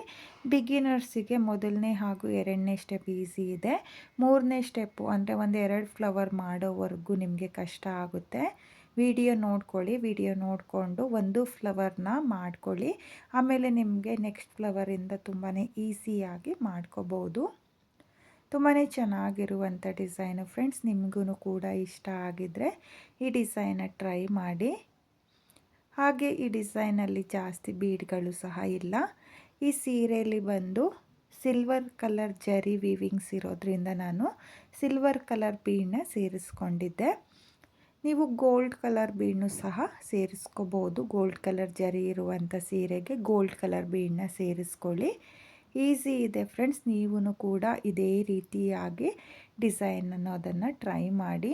ಬಿಗಿನರ್ಸಿಗೆ 1ನೇ ಹಾಗೂ 2ನೇ ಸ್ಟೆಪ್ ಈಸಿ ಇದೆ. 3ನೇ ಸ್ಟೆಪ್ಪು ಅಂದರೆ ಒಂದು 2 ಫ್ಲವರ್ ಮಾಡೋವರೆಗೂ ನಿಮಗೆ ಕಷ್ಟ ಆಗುತ್ತೆ. ವಿಡಿಯೋ ನೋಡ್ಕೊಳ್ಳಿ, ವಿಡಿಯೋ ನೋಡಿಕೊಂಡು ಒಂದು ಫ್ಲವರ್ನ ಮಾಡ್ಕೊಳ್ಳಿ. ಆಮೇಲೆ ನಿಮಗೆ ನೆಕ್ಸ್ಟ್ ಫ್ಲವರಿಂದ ತುಂಬಾ ಈಸಿಯಾಗಿ ಮಾಡ್ಕೋಬೋದು. ತುಂಬಾ ಚೆನ್ನಾಗಿರುವಂಥ ಡಿಸೈನು ಫ್ರೆಂಡ್ಸ್. ನಿಮಗೂ ಕೂಡ ಇಷ್ಟ ಆಗಿದ್ದರೆ ಈ ಡಿಸೈನ ಟ್ರೈ ಮಾಡಿ. ಹಾಗೆ ಈ ಡಿಸೈನಲ್ಲಿ ಜಾಸ್ತಿ ಬೀಡ್ಗಳು ಸಹ ಇಲ್ಲ. ಈ ಸೀರೆಯಲ್ಲಿ ಬಂದು ಸಿಲ್ವರ್ ಕಲರ್ ಜರಿ ವೀವಿಂಗ್ಸ್ ಇರೋದ್ರಿಂದ ನಾನು ಸಿಲ್ವರ್ ಕಲರ್ ಬೀಡನ್ನ ಸೇರಿಸ್ಕೊಂಡಿದ್ದೆ. ನೀವು ಗೋಲ್ಡ್ ಕಲರ್ ಬೀಡನ್ನು ಸಹ ಸೇರಿಸ್ಕೋಬೋದು. ಗೋಲ್ಡ್ ಕಲರ್ ಜರಿ ಇರುವಂಥ ಸೀರೆಗೆ ಗೋಲ್ಡ್ ಕಲರ್ ಬೀಡನ್ನ ಸೇರಿಸ್ಕೊಳ್ಳಿ. ಈಸಿ ಇದೆ ಫ್ರೆಂಡ್ಸ್. ನೀವೂ ಕೂಡ ಇದೇ ರೀತಿಯಾಗಿ ಡಿಸೈನ್ ಅನ್ನೋದನ್ನು ಟ್ರೈ ಮಾಡಿ.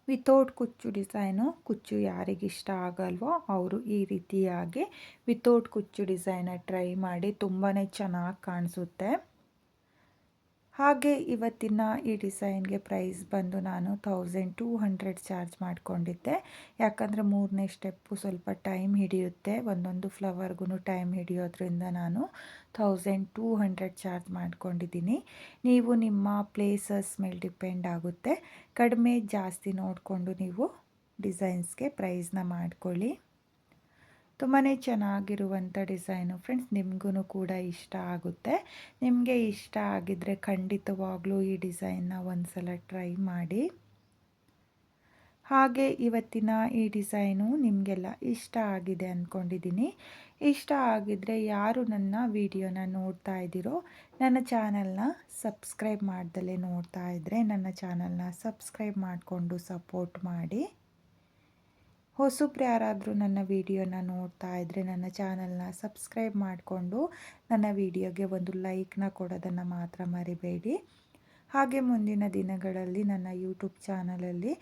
ವಿತೌಟ್ ಕುಚ್ಚು ಡಿಸೈನು, ಕುಚ್ಚು ಯಾರಿಗಿಷ್ಟ ಆಗಲ್ವೋ ಅವರು ಈ ರೀತಿಯಾಗಿ ವಿತೌಟ್ ಕುಚ್ಚು ಡಿಸೈನ ಟ್ರೈ ಮಾಡಿ. ತುಂಬಾ ಚೆನ್ನಾಗಿ ಕಾಣಿಸುತ್ತೆ. ಹಾಗೆ ಇವತ್ತಿನ ಈ ಡಿಸೈನ್ಗೆ ಪ್ರೈಸ್ ಬಂದು ನಾನು 1200 ಚಾರ್ಜ್ ಮಾಡಿಕೊಂಡಿದ್ದೆ. ಯಾಕಂದರೆ ಮೂರನೇ ಸ್ಟೆಪ್ಪು ಸ್ವಲ್ಪ ಟೈಮ್ ಹಿಡಿಯುತ್ತೆ, ಒಂದೊಂದು ಫ್ಲವರ್ಗೂ ಟೈಮ್ ಹಿಡಿಯೋದ್ರಿಂದ ನಾನು 1200 ಚಾರ್ಜ್ ಮಾಡ್ಕೊಂಡಿದ್ದೀನಿ. ನೀವು ನಿಮ್ಮ ಪ್ಲೇಸಸ್ ಮೇಲೆ ಡಿಪೆಂಡ್ ಆಗುತ್ತೆ, ಕಡಿಮೆ ಜಾಸ್ತಿ ನೋಡಿಕೊಂಡು ನೀವು ಡಿಸೈನ್ಸ್ಗೆ ಪ್ರೈಸ್ನ ಮಾಡ್ಕೊಳ್ಳಿ. ತುಂಬಾ ಚೆನ್ನಾಗಿರುವಂಥ ಡಿಸೈನು ಫ್ರೆಂಡ್ಸ್, ನಿಮಗೂ ಕೂಡ ಇಷ್ಟ ಆಗುತ್ತೆ. ನಿಮಗೆ ಇಷ್ಟ ಆಗಿದ್ದರೆ ಖಂಡಿತವಾಗ್ಲೂ ಈ ಡಿಸೈನ್ನ ಒಂದು ಸಲ ಟ್ರೈ ಮಾಡಿ. ಹಾಗೆ ಇವತ್ತಿನ ಈ ಡಿಸೈನು ನಿಮಗೆಲ್ಲ ಇಷ್ಟ ಆಗಿದೆ ಅಂದ್ಕೊಂಡಿದ್ದೀನಿ. ಇಷ್ಟ ಆಗಿದ್ದರೆ ಯಾರು ನನ್ನ ವಿಡಿಯೋನ ನೋಡ್ತಾ ಇದ್ದೀರೋ, ನನ್ನ ಚಾನಲ್ನ ಸಬ್ಸ್ಕ್ರೈಬ್ ಮಾಡ್ದಲೇ ನೋಡ್ತಾ ಇದ್ದರೆ ನನ್ನ ಚಾನಲ್ನ ಸಬ್ಸ್ಕ್ರೈಬ್ ಮಾಡಿಕೊಂಡು ಸಪೋರ್ಟ್ ಮಾಡಿ. ಹೊಸಬ್ರು ಯಾರಾದರೂ ನನ್ನ ವಿಡಿಯೋನ ನೋಡ್ತಾ ಇದ್ದರೆ ನನ್ನ ಚಾನಲ್ನ ಸಬ್ಸ್ಕ್ರೈಬ್ ಮಾಡಿಕೊಂಡು ನನ್ನ ವಿಡಿಯೋಗೆ ಒಂದು ಲೈಕ್ನ ಕೊಡೋದನ್ನು ಮಾತ್ರ ಮರಿಬೇಡಿ. ಹಾಗೆ ಮುಂದಿನ ದಿನಗಳಲ್ಲಿ ನನ್ನ ಯೂಟ್ಯೂಬ್ ಚಾನಲಲ್ಲಿ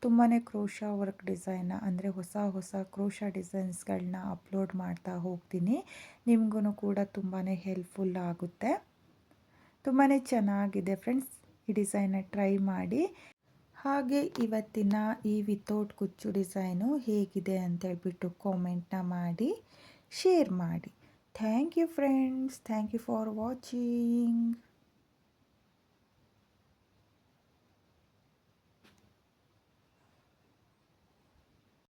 ತುಂಬಾ ಕ್ರೋಶಾ ವರ್ಕ್ ಡಿಸೈನ್ನ ಅಂದರೆ ಹೊಸ ಹೊಸ ಕ್ರೋಶಾ ಡಿಸೈನ್ಸ್ಗಳನ್ನ ಅಪ್ಲೋಡ್ ಮಾಡ್ತಾ ಹೋಗ್ತೀನಿ. ನಿಮಗೂ ಕೂಡ ತುಂಬಾ ಹೆಲ್ಪ್ಫುಲ್ ಆಗುತ್ತೆ. ತುಂಬಾ ಚೆನ್ನಾಗಿದೆ ಫ್ರೆಂಡ್ಸ್, ಈ ಡಿಸೈನ್ನ ಟ್ರೈ ಮಾಡಿ. ಹಾಗೆ ಇವತ್ತಿನ ಈ ವಿತೌಟ್ ಕುಚ್ಚು ಡಿಸೈನು ಹೇಗಿದೆ ಅಂತೇಳ್ಬಿಟ್ಟು ಕಾಮೆಂಟ್ನ ಮಾಡಿ ಶೇರ್ ಮಾಡಿ. Thank you friends, thank you for watching.